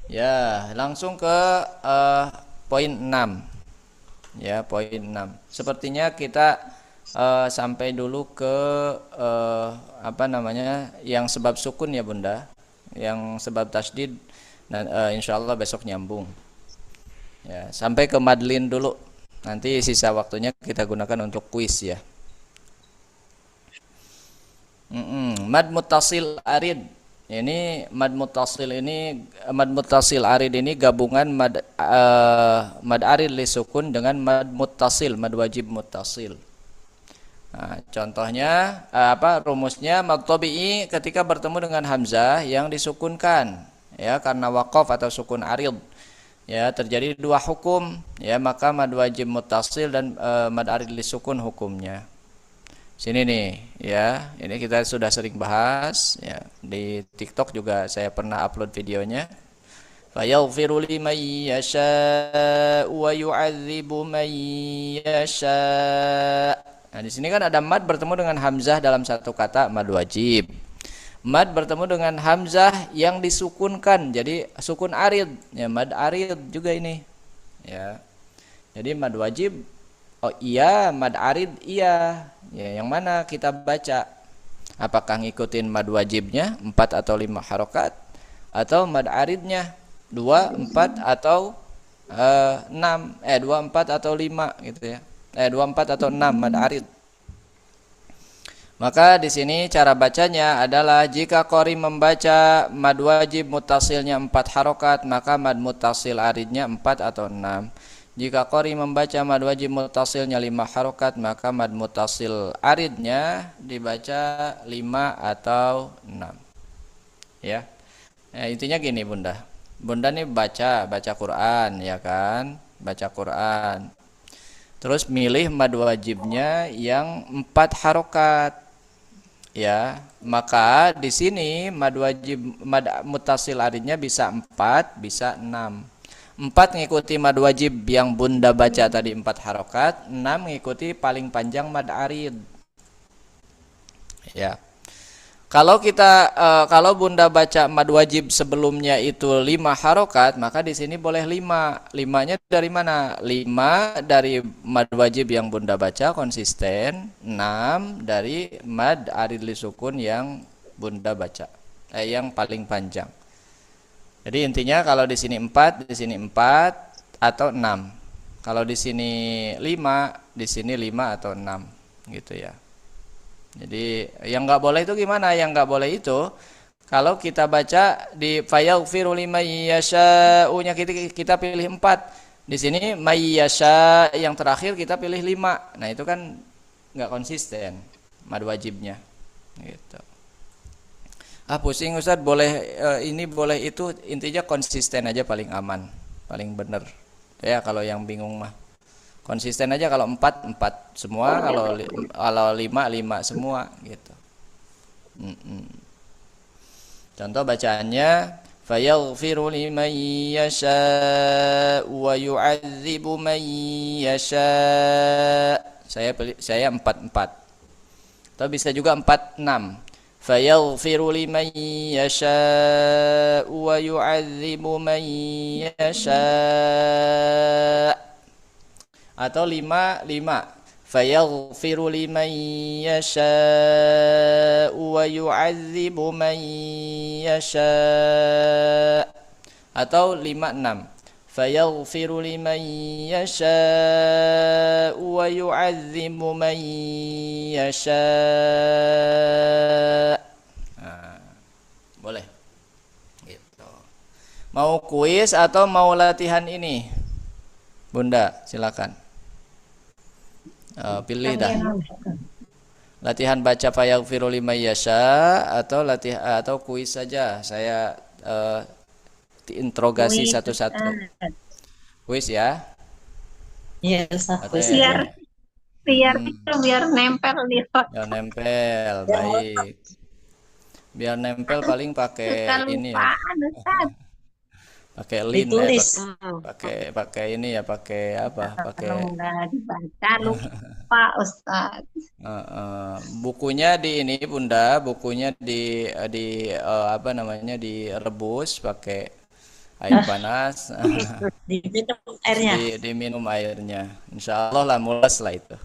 Ya, langsung ke poin 6. Ya, poin 6. Sepertinya kita sampai dulu ke apa namanya? Yang sebab sukun ya, Bunda. Yang sebab tasdid dan insyaallah besok nyambung. Ya, sampai ke madlin dulu. Nanti sisa waktunya kita gunakan untuk kuis ya. Mad muttasil arid. Ini mad muttasil arid ini gabungan mad arid li sukun dengan mad muttasil, mad wajib muttasil. Nah, contohnya rumusnya mad tabi'i ketika bertemu dengan hamzah yang disukunkan ya karena waqaf atau sukun arid. Ya, terjadi 2 hukum ya, maka mad wajib muttasil dan mad arid li sukun hukumnya. Sini nih ya, ini kita sudah sering bahas ya, di TikTok juga saya pernah upload videonya. Fayaghfiru liman yasha wa yu'adzibu man yasha. Nah, di sini kan ada mad bertemu dengan hamzah dalam satu kata mad wajib. Mad bertemu dengan hamzah yang disukunkan jadi sukun arid. Ya, mad arid juga ini. Ya. Jadi mad wajib iya, mad arid iya. Ya, yang mana kita baca? Apakah ngikutin mad wajibnya 4 atau 5 harokat atau mad aridnya 2, 4 atau 6 2, 4 atau 5 gitu ya. 2, 4 atau 6 mad arid. Maka di sini cara bacanya adalah jika qori membaca mad wajib muttasilnya 4 harokat, maka mad muttasil aridnya 4 atau 6. Jika qori membaca mad wajib muttasilnya 5 harokat, maka mad muttasil aridnya dibaca 5 atau 6. Ya. Nah, intinya gini Bunda. Bunda nih baca Quran ya kan? Baca Quran. Terus milih mad wajibnya yang 4 harokat. Ya, maka di sini mad muttasil aridnya bisa 4, bisa 6. 4 ngikuti mad wajib yang Bunda baca tadi 4 harokat, 6 ngikuti paling panjang mad arid. Ya. kalau Bunda baca mad wajib sebelumnya itu 5 harokat, maka di sini boleh 5. 5-nya dari mana? 5 dari mad wajib yang Bunda baca konsisten, 6 dari mad arid li sukun yang Bunda baca. Yang paling panjang. Jadi intinya kalau di sini 4, di sini 4 atau 6. Kalau di sini 5, di sini 5 atau 6 gitu ya. Jadi yang nggak boleh itu gimana? Yang nggak boleh itu kalau kita baca di fayaghfiru liman yasha'u-nya kita pilih 4. Di sini mayyasha yang terakhir kita pilih 5. Nah, itu kan nggak konsisten mad wajibnya. Gitu. Pusing Ustaz, boleh ini boleh itu, intinya konsisten aja paling aman, paling bener. Ya kalau yang bingung mah. Konsisten aja, kalau 4 semua, kalau 5 semua gitu. Contoh bacaannya fayaghfiru liman yasha wa yu'adzibu man yasha. Saya 4 atau bisa juga 4 6. Fayaghfiru liman yasha wa yu'adzibu man yasha. Atau 5 fayaghfiru liman yasha wa yu'adzibu man yasha. Atau 5 6 fayaghfiru liman yasha wa yu'adzibu man yasha. Boleh gitu. Mau kuis atau mau latihan ini Bunda, silakan. Pilih dah. Latihan baca fayaghfiru liman yasha atau kuis saja. Saya interogasi satu-satu. Kuis ya. Iya, Ustaz. Biar nempel di otak. Biar nempel, baik. Biar nempel paling pakai ini ya. Pakai lin ya, pakai ini ya, pakai apa? Pakai Enggak dibaca lupa Ustaz. Bukunya di ini Bunda, bukunya di apa namanya, direbus pakai air panas. Diminum airnya. Diminum airnya. Insya Allah lah mules lah itu.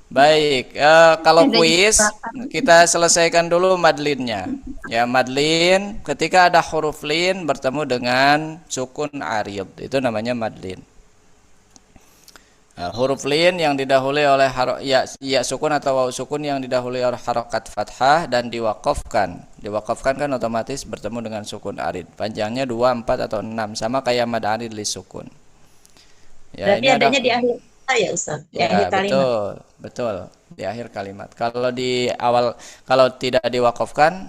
Baik, kalau kuis kita selesaikan dulu madlinnya. Ya, madlin ketika ada huruf lin bertemu dengan sukun arid, itu namanya madlin. Huruf lin yang didahului oleh ya sukun atau waw sukun yang didahului oleh harokat fathah dan diwakafkan. Diwakafkan kan otomatis bertemu dengan sukun arid. Panjangnya 2, 4 atau 6, sama kayak mad arid li sukun. Ya, berarti ini adanya di akhir ya Ustaz, di akhir kalimat. Betul, di akhir kalimat. Kalau di awal, kalau tidak diwakafkan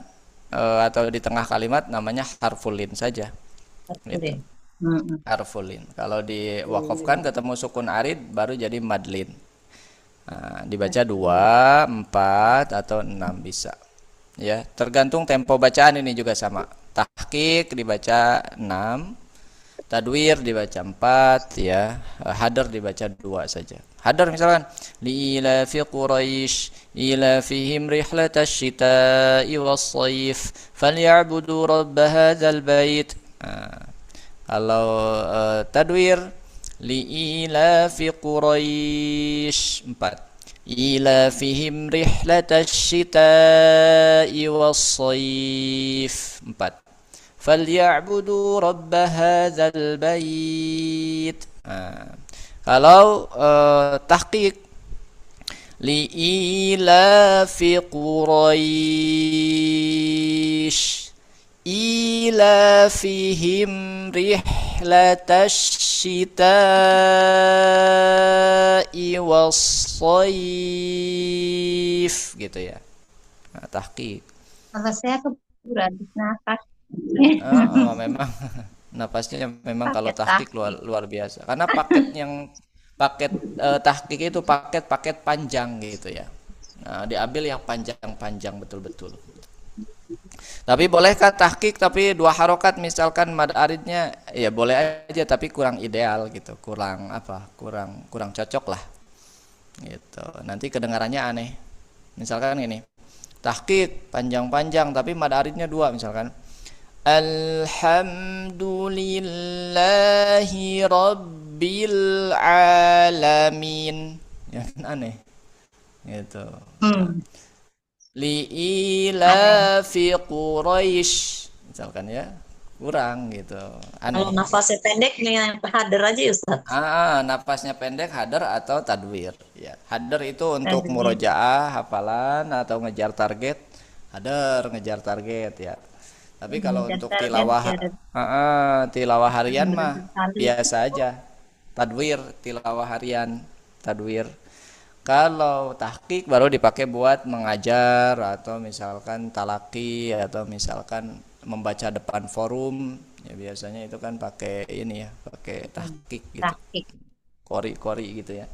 atau di tengah kalimat, namanya harfulin saja. Gitu. Harfulin. Kalau diwakafkan ketemu sukun arid baru jadi madlin. Nah, dibaca 2, 4 atau 6 bisa. Ya, tergantung tempo bacaan ini juga sama. Tahqiq dibaca 6, tadwir dibaca 4 ya, hadar dibaca 2 saja. Hadar misalkan li fi quraish ila fihim rihlatash shita'i was-shayf falyabudu rabb hadzal bait. Kalau tadwir li ila fi quraish 4 ila fihim rihlatash shita'i was-shayf 4 falyabudu rabb hadzal bait. Kalau tahqiq li-ila fi Quraish ila fihim rihlatash shita'i was-shayf gitu ya. Nah, tahqiq. Kalau saya keburu nafas. Memang napasnya memang kalau tahqiq luar biasa, karena paket tahqiq itu paket panjang gitu ya. Nah, diambil yang panjang betul-betul. Tapi bolehkah tahqiq tapi 2 harokat misalkan mad aridnya? Ya boleh aja, tapi kurang ideal gitu, kurang cocok lah gitu, nanti kedengarannya aneh. Misalkan ini tahqiq panjang-panjang tapi mad aridnya 2 misalkan. Alhamdulillahi rabbil alamin. Ya kan aneh. Gitu. Hmm. Li'ilafi Quraisy misalkan ya. Kurang gitu. Kalau Aneh. nafasnya pendek yang hadir aja ya Ustaz. Napasnya pendek hadar atau tadwir ya. Hadar itu untuk Tadwir. murojaah, hafalan atau ngejar target. Hadar ngejar target ya. Tapi kalau untuk Dasar dan tilawah tiada tilawah harian mah bersalin. biasa aja. Tadwir, tilawah harian, tadwir. Kalau tahqiq baru dipakai buat mengajar atau misalkan talaki atau misalkan membaca depan forum ya biasanya itu kan pakai ini ya, pakai tahqiq gitu. Tahqiq. Kori-kori gitu ya.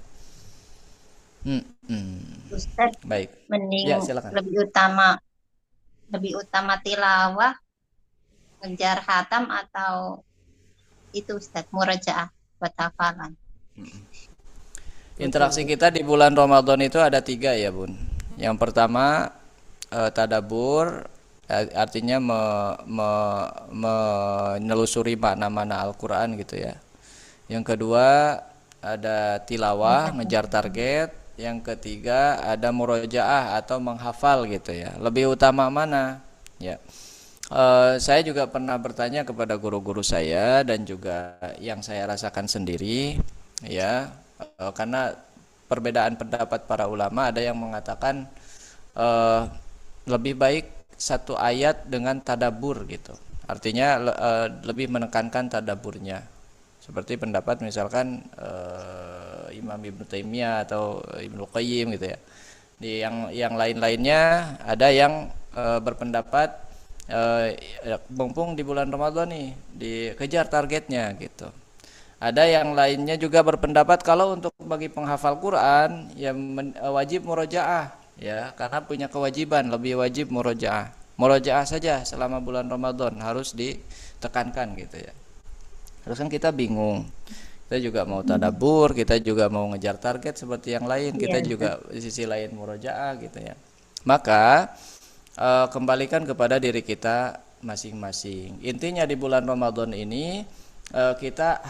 Ustaz, Baik. mending Ya, silakan. lebih utama tilawah, ngejar khatam atau itu Ustaz murajaah buat hafalan. Interaksi kita di bulan Ramadan itu ada 3 ya Bun. Yang pertama tadabur, artinya menelusuri makna-makna Al-Quran gitu ya. Yang kedua ada tilawah, ngejar target. Yang ketiga ada murojaah atau menghafal gitu ya. Lebih utama mana? Ya. Saya juga pernah bertanya kepada guru-guru saya dan juga yang saya rasakan sendiri ya. Karena perbedaan pendapat para ulama ada yang mengatakan lebih baik satu ayat dengan tadabur gitu. Artinya lebih menekankan tadaburnya. Seperti pendapat misalkan Imam Ibnu Taimiyah atau Ibnu Qayyim gitu ya. Di yang lain-lainnya ada yang berpendapat mumpung di bulan Ramadan nih dikejar targetnya gitu. Ada yang lainnya juga berpendapat kalau untuk bagi penghafal Quran ya wajib murojaah ya, karena punya kewajiban lebih wajib murojaah. Murojaah saja selama bulan Ramadan harus ditekankan gitu ya. Terus kan kita bingung. Kita juga mau tadabur, kita juga mau ngejar target seperti yang lain, kita Iya, juga di sisi lain murojaah gitu ya. Maka kembalikan kepada diri kita masing-masing. Intinya di bulan Ramadan ini kita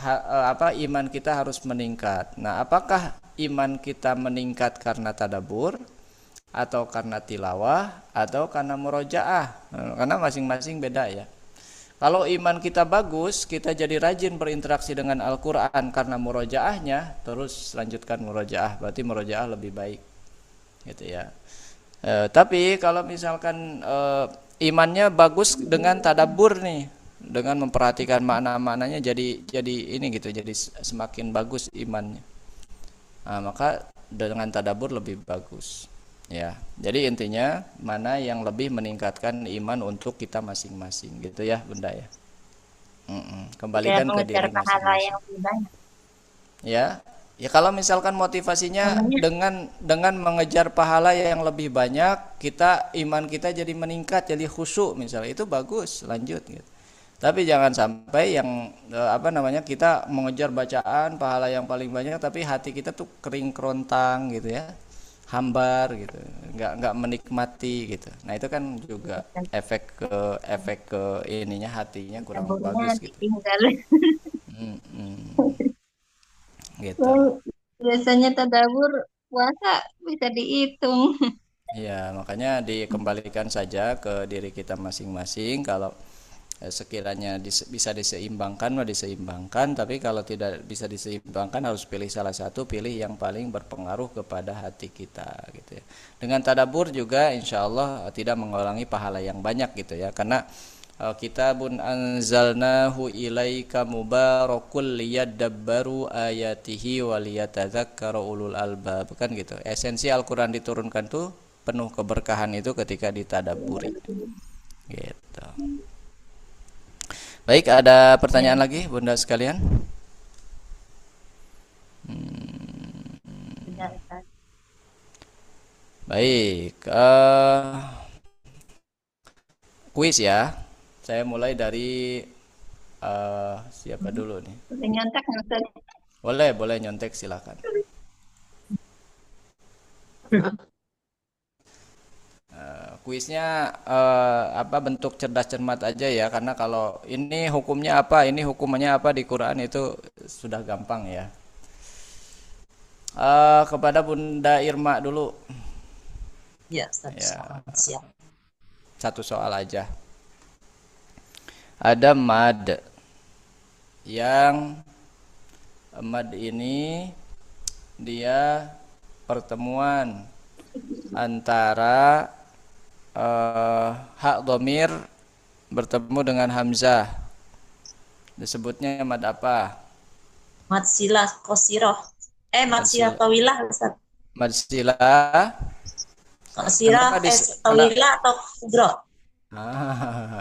iman kita harus meningkat. Nah, apakah iman kita meningkat karena tadabur atau karena tilawah atau karena murojaah? Karena masing-masing beda ya. Kalau iman kita bagus, kita jadi rajin berinteraksi dengan Al-Quran karena murojaahnya, terus lanjutkan murojaah, berarti murojaah lebih baik gitu ya. Tapi kalau misalkan imannya bagus dengan tadabbur nih, dengan memperhatikan makna-maknanya jadi ini gitu, jadi semakin bagus imannya. Nah, maka dengan tadabbur lebih bagus. Ya, jadi intinya mana yang lebih meningkatkan iman untuk kita masing-masing gitu ya Bunda ya. Kembalikan ke mengejar diri pahala masing-masing. yang lebih banyak. Ya, ya kalau misalkan motivasinya Namanya dengan mengejar pahala yang lebih banyak, iman kita jadi meningkat, jadi khusyuk misalnya, itu bagus, lanjut gitu. Tapi jangan sampai yang kita mengejar bacaan pahala yang paling banyak tapi hati kita tuh kering kerontang gitu ya, hambar gitu, nggak menikmati gitu. Nah itu kan juga efek ke ininya, hatinya kurang taburnya bagus gitu. ditinggal. Gitu. Biasanya tadabur puasa bisa dihitung. Ya makanya dikembalikan saja ke diri kita masing-masing. Kalau sekiranya bisa diseimbangkan diseimbangkan, tapi kalau tidak bisa diseimbangkan harus pilih salah satu, pilih yang paling berpengaruh kepada hati kita gitu ya. Dengan tadabur juga insya Allah tidak mengurangi pahala yang banyak gitu ya, karena kitabun anzalnahu ilaika mubarakul liyadabbaru ayatihi waliyatadzakkaru ulul albab, kan gitu. Esensi Al-Quran diturunkan tuh penuh keberkahan itu ketika ditadaburi gitu. Baik, ada pertanyaan lagi Bunda sekalian? Baik, kuis ya. Saya mulai dari siapa dulu nih? Udah nyontek nggak? Boleh nyontek silakan. kuisnya apa bentuk cerdas cermat aja ya, karena kalau ini hukumnya apa, ini hukumannya apa di Quran itu sudah gampang ya. Kepada Bunda Irma dulu Ya, Ustaz. ya, Siap. satu soal aja. Ada mad yang mad ini dia pertemuan antara hak dhamir bertemu dengan hamzah. Disebutnya mad apa? Mad silah qasirah. Mad silah Mad tawilah, Ustaz. mad silah. Qasirah, Kenapa di tawilah atau kubra?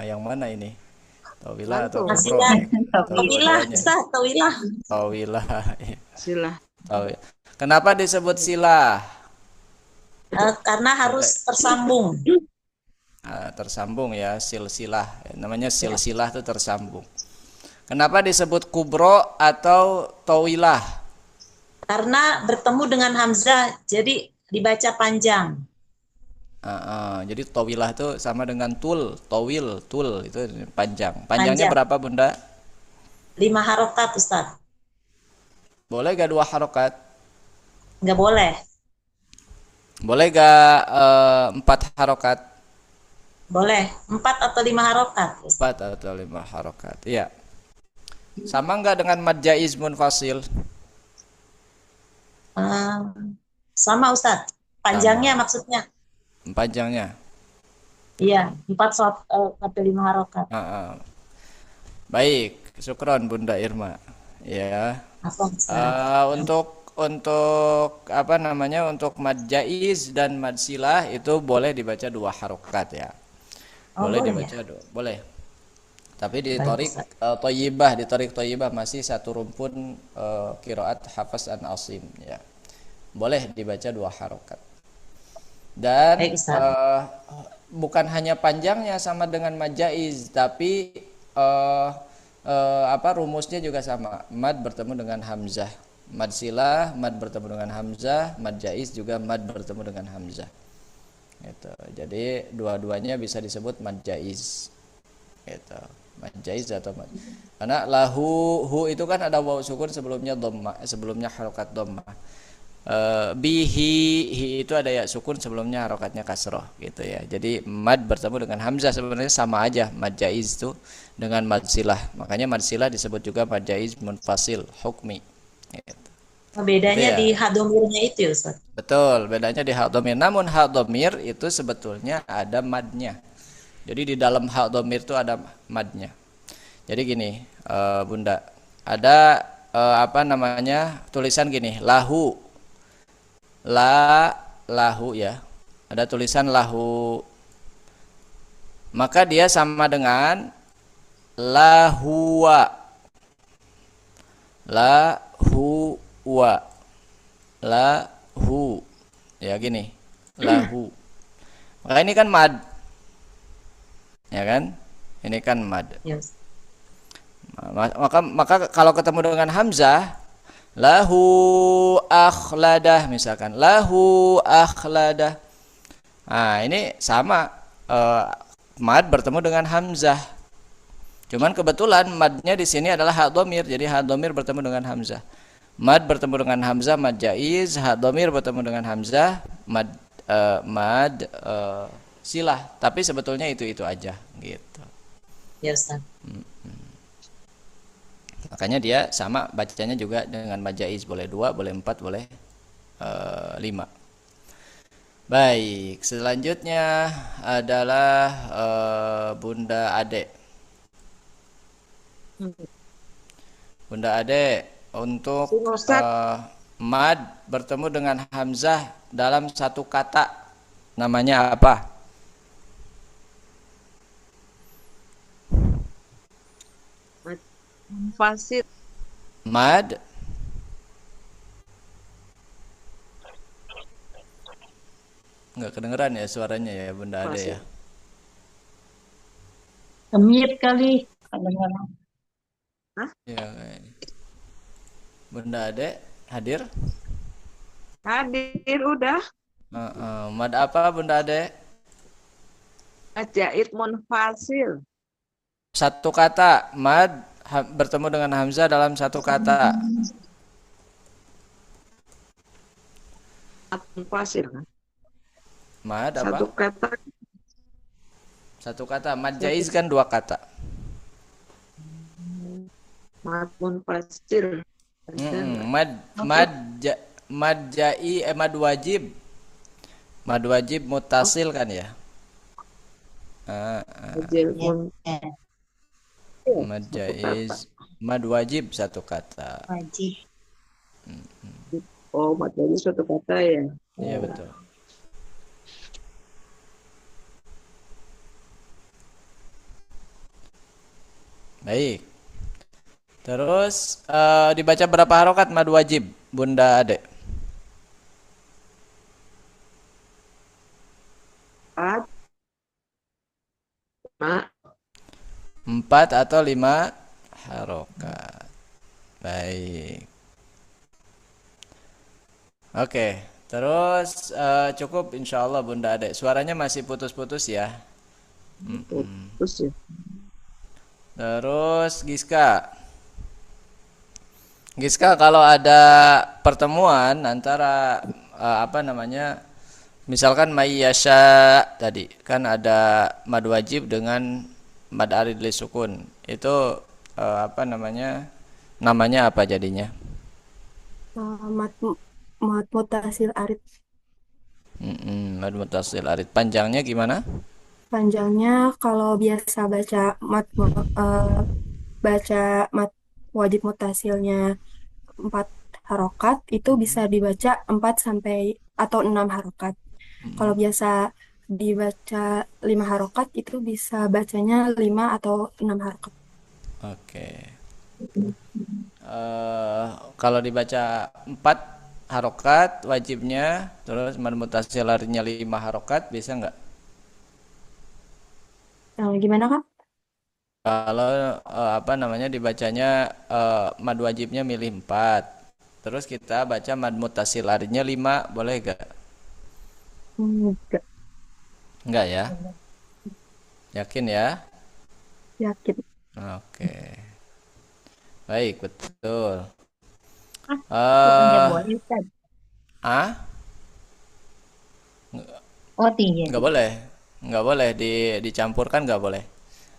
yang mana ini? Tawilah atau Mad kubro silah nih? Atau tawilah, dua-duanya? Ustaz, tawilah. Tawilah. Silah. Kenapa disebut silah? Karena harus tersambung. Tersambung ya, silsilah. Namanya silsilah itu tersambung. Kenapa disebut kubro atau tawilah? Karena bertemu dengan hamzah, jadi dibaca panjang. Jadi tawilah itu sama dengan tul, tawil, tul itu panjang. Panjangnya berapa Bunda? 5 harokat, Ustaz. Boleh gak 2 harokat? Nggak boleh. Boleh gak 4 harokat? Boleh. 4 atau 5 harokat. 4 atau 5 harokat. Iya. Sama nggak dengan mad jaiz munfasil? Sama, Ustaz. Panjangnya maksudnya. Panjangnya. Iya, 4 atau 5 harokat. Baik, syukron Bunda Irma. Ya. Apa, Ustaz? Untuk apa namanya? Untuk mad jaiz dan mad silah itu boleh dibaca 2 harokat ya. Boleh boleh dibaca boleh. Tapi di Baik, Thoriq Thayyibah masih satu rumpun qiraat Hafs an Asim ya. Boleh dibaca 2 harokat. Dan Baik, Ustaz. bukan hanya panjangnya sama dengan mad jaiz, tapi rumusnya juga sama. Mad bertemu dengan hamzah. Mad silah, mad bertemu dengan hamzah, mad jaiz juga mad bertemu dengan hamzah. Gitu. Jadi dua-duanya bisa disebut mad jaiz. Gitu. Mad jaiz atau mad. Karena hu itu kan ada waw sukun sebelumnya dhammah, sebelumnya harokat dhammah. Hi itu ada ya sukun sebelumnya harokatnya kasroh gitu ya. Jadi mad bertemu dengan hamzah sebenarnya sama aja mad jaiz itu dengan mad silah. Makanya mad silah disebut juga mad jaiz munfasil hukmi. Gitu. Bedanya Gitu ya. di hadomirnya itu ya, Ustaz. Betul, bedanya di hak dhamir. Namun hak dhamir itu sebetulnya ada madnya. Jadi di dalam hak dhamir itu ada madnya. Jadi gini, Bunda, ada tulisan gini, lahu. Lahu ya. Ada tulisan lahu. Maka dia sama dengan lahuwa. Lahuwa. Lahu. Ya gini. Lahu. Maka ini kan mad. Ya kan? Ini kan mad. Yes. Maka kalau ketemu dengan hamzah, lahu akhladah misalkan, lahu akhladah. Nah, ini sama mad bertemu dengan hamzah. Cuman kebetulan madnya di sini adalah hak dhamir, jadi hak dhamir bertemu dengan hamzah. Mad bertemu dengan hamzah mad jaiz, hak dhamir bertemu dengan hamzah mad silah. Tapi sebetulnya itu aja gitu. Ya, Ustaz. Makanya dia sama bacanya juga dengan mad jaiz, boleh 2, boleh 4, boleh 5. Baik, selanjutnya adalah Bunda Ade. Bunda Ade, untuk mad bertemu dengan hamzah dalam satu kata namanya apa? Fasid. Mad nggak kedengeran ya suaranya ya Bunda Ade ya. Kemit kali kadang-kadang. Ya, Bunda Ade hadir? Hadir udah. Mad apa Bunda Ade? Ajaib munfasil. Satu kata, mad bertemu dengan hamzah dalam satu kata. Mad munfasil kan? Mad Satu apa? kata. Satu kata. Mad jaiz kan dua kata. Mad munfasil. Mad jai mad wajib. Mad wajib mutasil kan ya? Ajaib Ya, Mad satu kata. jaiz, mad wajib satu kata. wajib. Oh, mad wajib satu kata ya. Iya betul. Baik. Terus dibaca berapa harokat mad wajib, Bunda Ade? Empat. Mak. 4 atau 5 harokat. Baik. Oke. Terus cukup insya Allah Bunda Ade. Suaranya masih putus-putus ya. Terus ya. Terus Giska. Giska, kalau ada pertemuan antara apa namanya, misalkan mayyasha tadi kan ada mad wajib dengan mad arid li sukun, itu apa namanya, namanya apa jadinya? mat mat mutasil arid. Mad mutasil arid, panjangnya gimana? Panjangnya kalau biasa baca mat wajib mutasilnya 4 harokat itu bisa dibaca 4 sampai atau 6 harokat. Kalau biasa dibaca 5 harokat itu bisa bacanya 5 atau 6 harokat. Oke. Kalau dibaca 4 harokat wajibnya, terus mad mutasil aridnya 5 harokat, bisa nggak? Gimana Kak? Kalau apa namanya dibacanya mad wajibnya milih 4. Terus kita baca mad mutasil aridnya 5, boleh gak? Enggak Enggak ya? Yakin ya? yakin. Oke. Baik, betul. Bukannya Eh, boleh, Ustaz. ah? Oh, tidak. Enggak boleh. Enggak boleh dicampurkan, enggak boleh.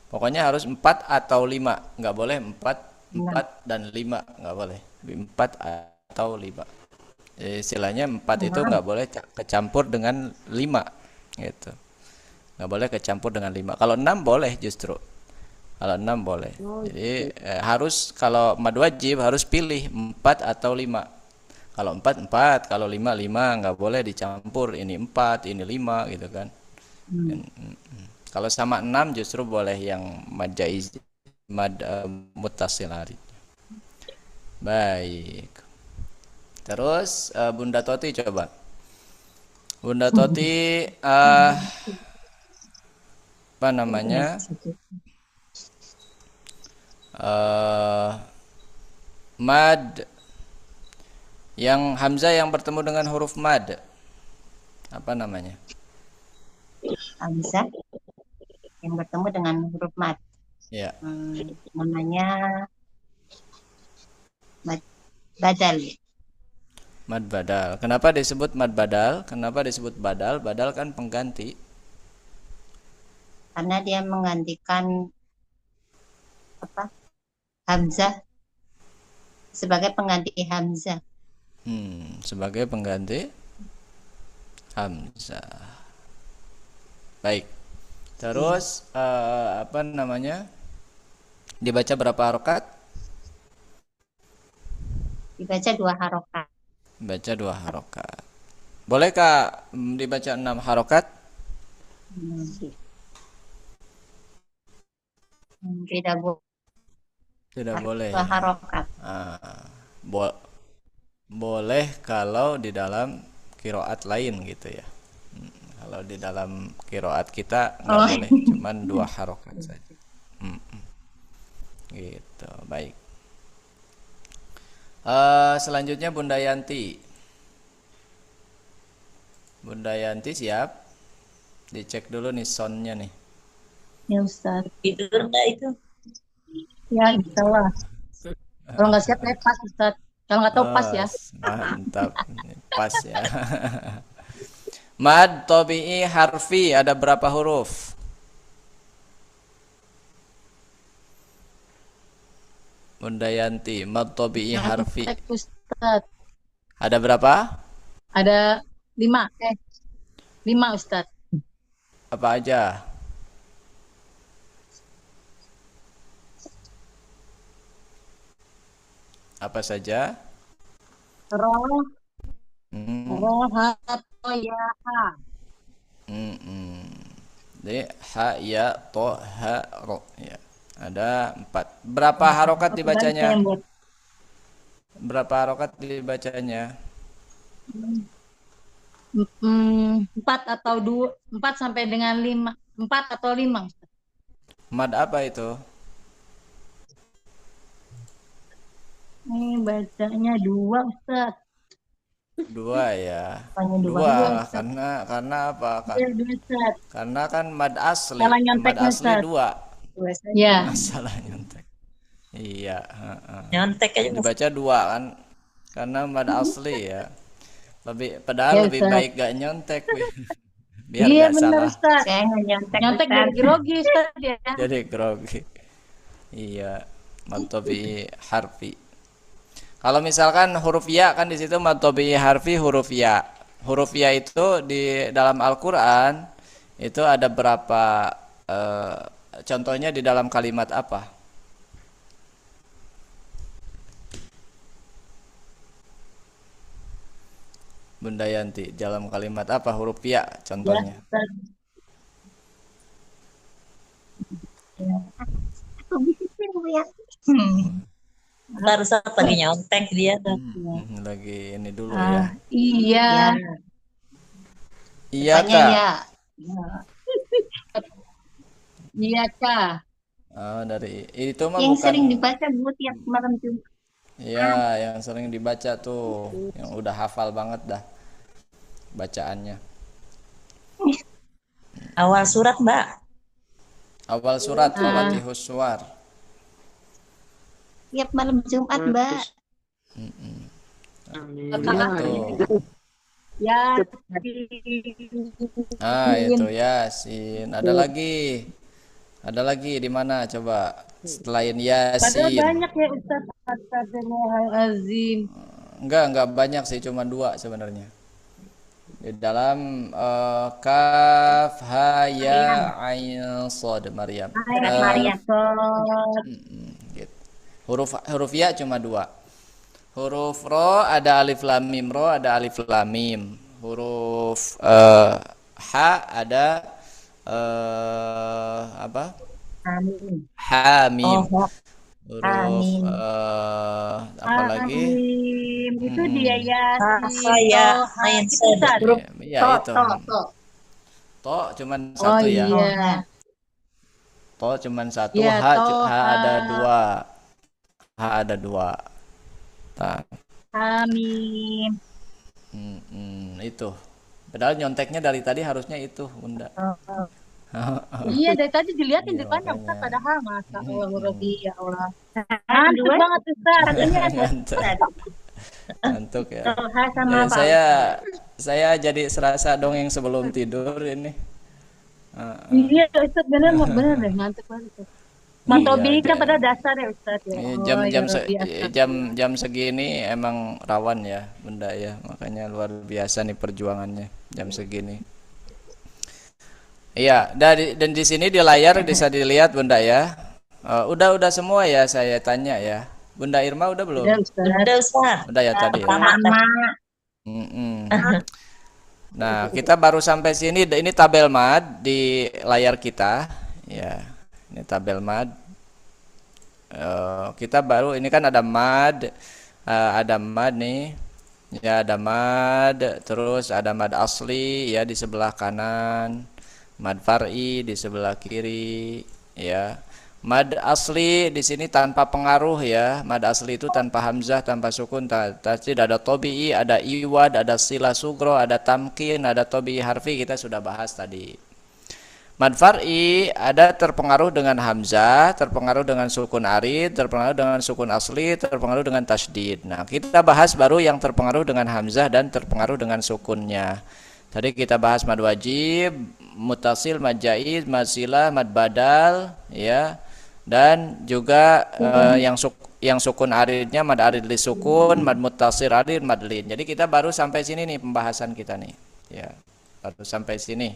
Pokoknya harus 4 atau 5. Enggak boleh 4 dan 5, enggak boleh. 4 atau 5. Jadi istilahnya 4 itu nggak boleh kecampur dengan 5 gitu. Nggak boleh kecampur dengan 5. Kalau 6 boleh justru. Kalau 6 boleh. Jadi harus, kalau mad wajib harus pilih 4 atau 5. Kalau 4 4, kalau 5 5, nggak boleh dicampur ini 4, ini 5 gitu kan. Kalau sama 6 justru boleh yang mad jaiz, mad muttasil arid. Baik. Terus Bunda Toti coba. Bunda Toti apa namanya? Mad yang hamzah yang bertemu dengan huruf mad. Apa namanya? Hamzah yang bertemu dengan huruf mad. Ya. Namanya mad badal. Mad badal. Kenapa disebut mad badal? Kenapa disebut badal? Badal kan pengganti. Karena dia menggantikan apa? Hamzah sebagai pengganti hamzah. Sebagai pengganti hamzah. Baik. Terus apa namanya? Dibaca berapa harokat? Dibaca 2 harokat. Baca 2 harokat. Bolehkah dibaca 6 harokat? Tidak boleh. Tidak boleh. 2 harokat. Boleh kalau di dalam kiroat lain gitu ya. Kalau di dalam kiroat kita nggak boleh, cuman 2 harokat saja. Gitu, baik. Selanjutnya Bunda Yanti. Bunda Yanti siap? Dicek dulu nih soundnya nih. Ya Ustaz. Tidur enggak itu? Ya insya Allah. Kalau nggak siap saya pas Ustaz. Kalau nggak tahu pas ya. Mantap. Pas ya. Mad tabi'i harfi ada berapa huruf? Bunda Yanti, mad tabi'i harfi Nyontek Ustaz. ada berapa? Ada 5. 5 Ustaz. Apa aja? Apa saja? Roh, Hmm. roh, ha, to, ya, ha. Jadi ha ya to ha ro ya. Ada 4. Berapa harokat Saya dibacanya? yang buat. Berapa harokat dibacanya? 4 atau 2, 4 sampai dengan 5. 4 atau 5 Ustaz. Mad apa itu? Ini bacanya 2 Ustaz. 2 ya. Bacanya 2. 2 Ustaz. karena apa? Ya, 2 Ustaz. Karena kan mad asli. Salah Mad nyonteknya asli Ustaz. 2. Ya. Salah nyontek. Iya, Nyontek aja Mas. dibaca 2 kan. Karena mad asli ya. Padahal Ya, lebih Ustaz. baik gak nyontek, wih. Biar Iya gak benar salah. Ustaz. Saya nggak nyontek Nyontek Ustaz. jadi grogi Ustaz ya. Jadi grogi. Iya, mad tabi'i harfi. Kalau misalkan huruf ya kan di situ mad tabi'i harfi huruf ya. Huruf ya itu di dalam Al-Qur'an itu ada berapa contohnya di dalam kalimat apa? Bunda Yanti, dalam kalimat apa huruf ya Ya contohnya? Ustaz. Aku bisikin Bu ya. Ntar saat lagi nyontek dia. Lagi ini dulu Ah, ya. iya. Iya Tanya Kak. ya. Iya Kak. Oh, dari itu mah Yang bukan. sering dibaca Bu tiap malam Jumat. Iya, yang sering dibaca tuh, yang udah hafal banget dah bacaannya. Awal surat Mbak. Awal surat Fatihus Suwar. Tiap malam Jumat, Mbak. Amin. Itu. Ya. Ah, itu Yasin. Ada lagi di mana coba? Selain Padahal Yasin. banyak ya Ustaz. Astagfirullahaladzim. Enggak banyak sih, cuma 2 sebenarnya. Di dalam kaf ha ya ain shad Maryam. Maryam. Gitu. Huruf ya cuma 2. Huruf ro ada alif lam mim, ro ada alif lam mim. Huruf ha ada apa? Amin. Ha mim. Oh, Huruf Amin. apa lagi? Amin. Itu dia Yasin. Saya Toha. main Itu sad. Ustaz. Ya itu. To cuman Oh satu ya. iya. To cuman satu, Iya, ha Toha. ada 2. Ha ada 2. Nah, Amin. itu. Padahal nyonteknya dari tadi harusnya itu, Bunda. Iya dari tadi dilihatin Iya, di depannya Ustaz makanya. padahal masa Allah Rabbi ya Allah. Dua. Ngantuk banget Ustaz. Ngantuk. Ngantuk ya. Toha sama Ya, Pak. saya jadi serasa dongeng sebelum tidur ini. Iya Ustaz bener deh ngantuk banget. Matobi Iya, kan pada dasar ya Ustaz ya. Iya, Allah, ya Rabbi, jam segini emang rawan ya, Bunda ya. Makanya luar biasa nih perjuangannya jam segini. Iya, dan di sini di layar bisa dilihat Bunda ya. Udah semua ya saya tanya ya. Bunda Irma udah belum? Ya Ustaz. Udah Ustaz. Udah ya tadi ya. Pertama. Mm-mm. Nah, kita baru sampai sini. Ini tabel mad di layar kita. Ya, ini tabel mad. Kita baru ini kan ada mad nih. Ya, ada mad. Terus ada mad asli ya di sebelah kanan. Mad far'i di sebelah kiri. Ya. Mad asli di sini tanpa pengaruh ya. Mad asli itu tanpa hamzah, tanpa sukun, tasydid, ada tobi'i, ada iwad, ada sila sugro, ada tamkin, ada tobi'i harfi, kita sudah bahas tadi. Mad far'i ada terpengaruh dengan hamzah, terpengaruh dengan sukun arid, terpengaruh dengan sukun asli, terpengaruh dengan tasydid. Nah, kita bahas baru yang terpengaruh dengan hamzah dan terpengaruh dengan sukunnya. Tadi kita bahas mad wajib, mutasil, mad jaiz, mad silah, mad badal, ya. Dan juga yang sukun aridnya mad arid li sukun, mad mutasir arid, mad lin. Jadi kita baru sampai sini nih pembahasan kita nih. Ya, baru sampai sini.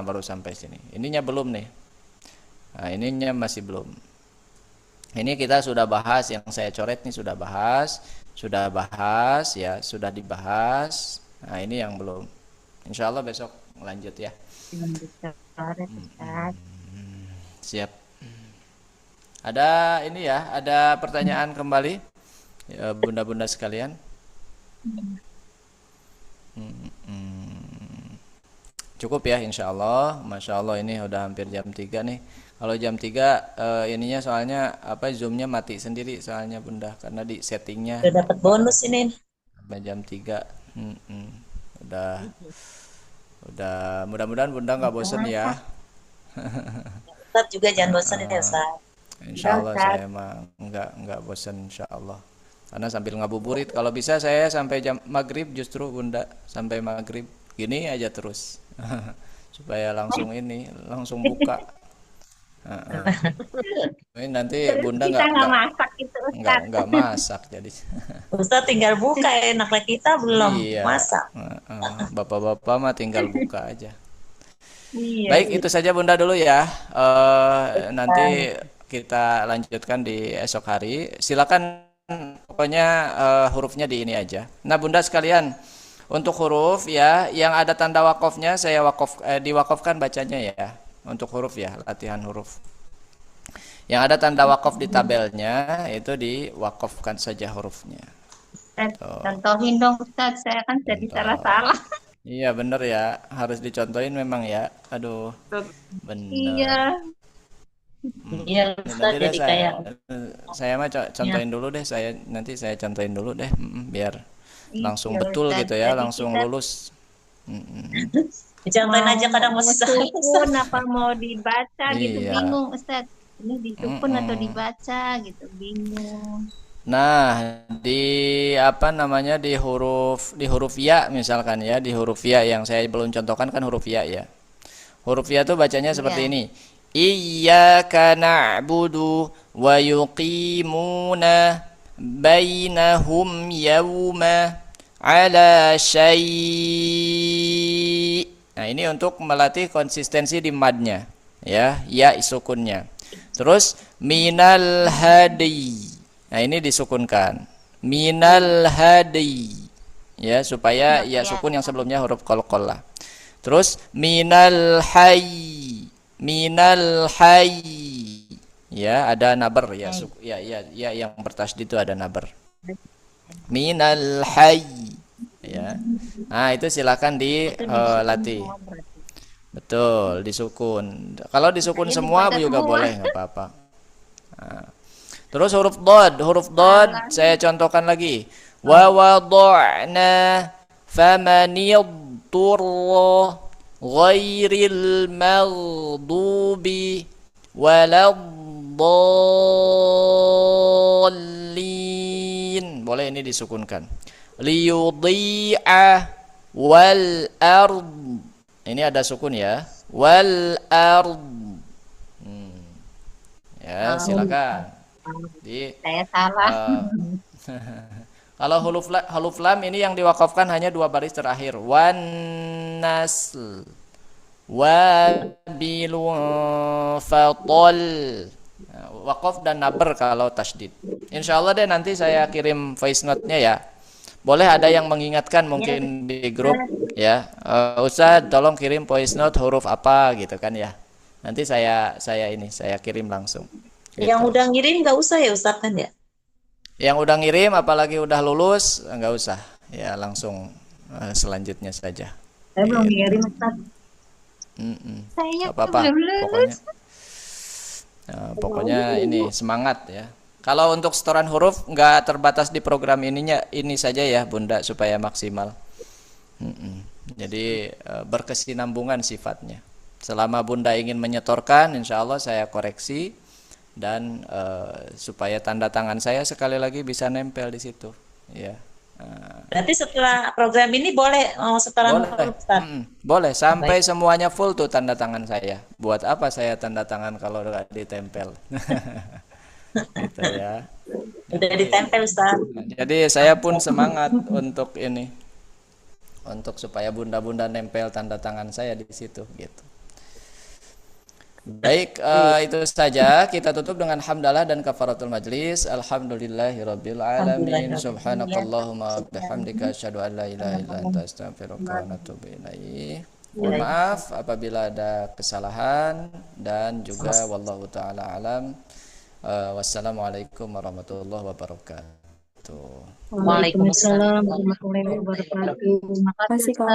Baru sampai sini. Ininya belum nih. Nah, ininya masih belum. Ini kita sudah bahas, yang saya coret nih sudah bahas ya, sudah dibahas. Nah, ini yang belum. Insya Allah besok lanjut ya. Siap. Ada ini ya, ada pertanyaan kembali, ya, bunda-bunda sekalian. Cukup ya, insya Allah. Masya Allah, ini udah hampir jam 3 nih. Kalau jam 3 ininya soalnya zoomnya mati sendiri soalnya bunda, karena di settingnya Udah dapat bonus ini. sampai jam 3. Udah mudah-mudahan bunda nggak bosen ya. Ustaz juga jangan bosan ya Ustaz. Insya Allah saya mah nggak bosen insya Allah. Karena sambil ngabuburit, kalau bisa saya sampai jam maghrib justru bunda, sampai maghrib gini aja terus. Supaya langsung buka. Ini nanti bunda Kita nggak masak itu, Ustaz. nggak masak jadi. Ustaz tinggal buka, enaknya kita belum Iya. masak. Bapak-bapak mah tinggal buka aja. Iya. Baik, itu saja bunda dulu ya. Nanti kita lanjutkan di esok hari. Silakan, pokoknya hurufnya di ini aja. Nah bunda sekalian, untuk huruf ya, yang ada tanda wakofnya saya diwakofkan bacanya ya. Untuk huruf ya, latihan huruf. Yang ada tanda wakof di tabelnya itu diwakofkan saja hurufnya. Contohin dong Ustaz, saya kan jadi salah-salah. Iya bener ya, harus dicontohin memang ya. Aduh, bener. Iya. Iya Ustaz, Nanti deh jadi kayak saya mah contohin dulu deh, nanti saya contohin dulu deh, biar langsung Iya, betul Ustaz. gitu ya, Jadi langsung kita lulus. dicontohin aja kadang masih salah Ustaz. disukun apa mau dibaca gitu, Iya. bingung Ustaz. Ini disukun atau dibaca gitu, bingung. Nah, di huruf ya misalkan ya, di huruf ya yang saya belum contohkan kan huruf ya ya. Huruf ya tuh bacanya seperti ini. Iyyaka na'budu wa yuqimuna bainahum yawma ala syai'. Nah, ini untuk melatih konsistensi di madnya ya sukunnya. Terus minal hadi. Nah, ini disukunkan. Minal hadi. Ya, supaya ya sukun yang sebelumnya huruf qalqalah. Terus minal hayy. Minal hayy. Ya, ada nabar ya, yang bertasydid itu ada nabar. Minal hayy. Ya. Nah, itu silakan dilatih. Betul, disukun. Kalau disukun semua juga boleh, nggak apa-apa. Nah. Terus huruf dod saya contohkan lagi. Wa wada'na famanidturra ghairil maghdubi waladdallin. Boleh ini disukunkan. Liyudhi'a wal ard. Ini ada sukun ya. Wal ard. Ya, silakan. Saya salah. Kalau huruf lam ini yang diwakafkan hanya 2 baris terakhir. Wan nasl wabilun fatol. Wakaf dan naber kalau tasydid. Insyaallah deh nanti saya kirim voice note-nya ya. Boleh ada yang mengingatkan mungkin di grup ya. Ustaz tolong kirim voice note huruf apa gitu kan ya. Nanti saya kirim langsung. Yang udah ngirim nggak usah ya Ustaz kan ya? Yang udah ngirim apalagi udah lulus nggak usah ya, langsung selanjutnya saja. Saya belum ngirim Ustaz. Saya apa-apa belum lulus. pokoknya ini semangat ya. Kalau untuk setoran huruf nggak terbatas di program ini saja ya bunda, supaya maksimal. Jadi berkesinambungan sifatnya. Selama Bunda ingin menyetorkan, insya Allah saya koreksi dan supaya tanda tangan saya sekali lagi bisa nempel di situ, ya. Berarti setelah program ini boleh setoran Boleh, full, Ustaz? boleh sampai Baik. semuanya full tuh tanda tangan saya. Buat apa saya tanda tangan kalau nggak ditempel? Gitu ya. Udah ditempel, Ustaz. Jadi saya pun semangat untuk ini, untuk supaya bunda-bunda nempel tanda tangan saya di situ, gitu. Baik, itu saja. Kita tutup dengan hamdalah dan kafaratul majlis. Alhamdulillahirabbil alamin. Subhanakallahumma bihamdika asyhadu an la ilaha illa anta astaghfiruka wa atubu ilaik. Mohon maaf apabila ada kesalahan dan juga wallahu taala alam. Wassalamualaikum warahmatullahi wabarakatuh. Waalaikumsalam warahmatullahi wabarakatuh. Terima kasih, Kak.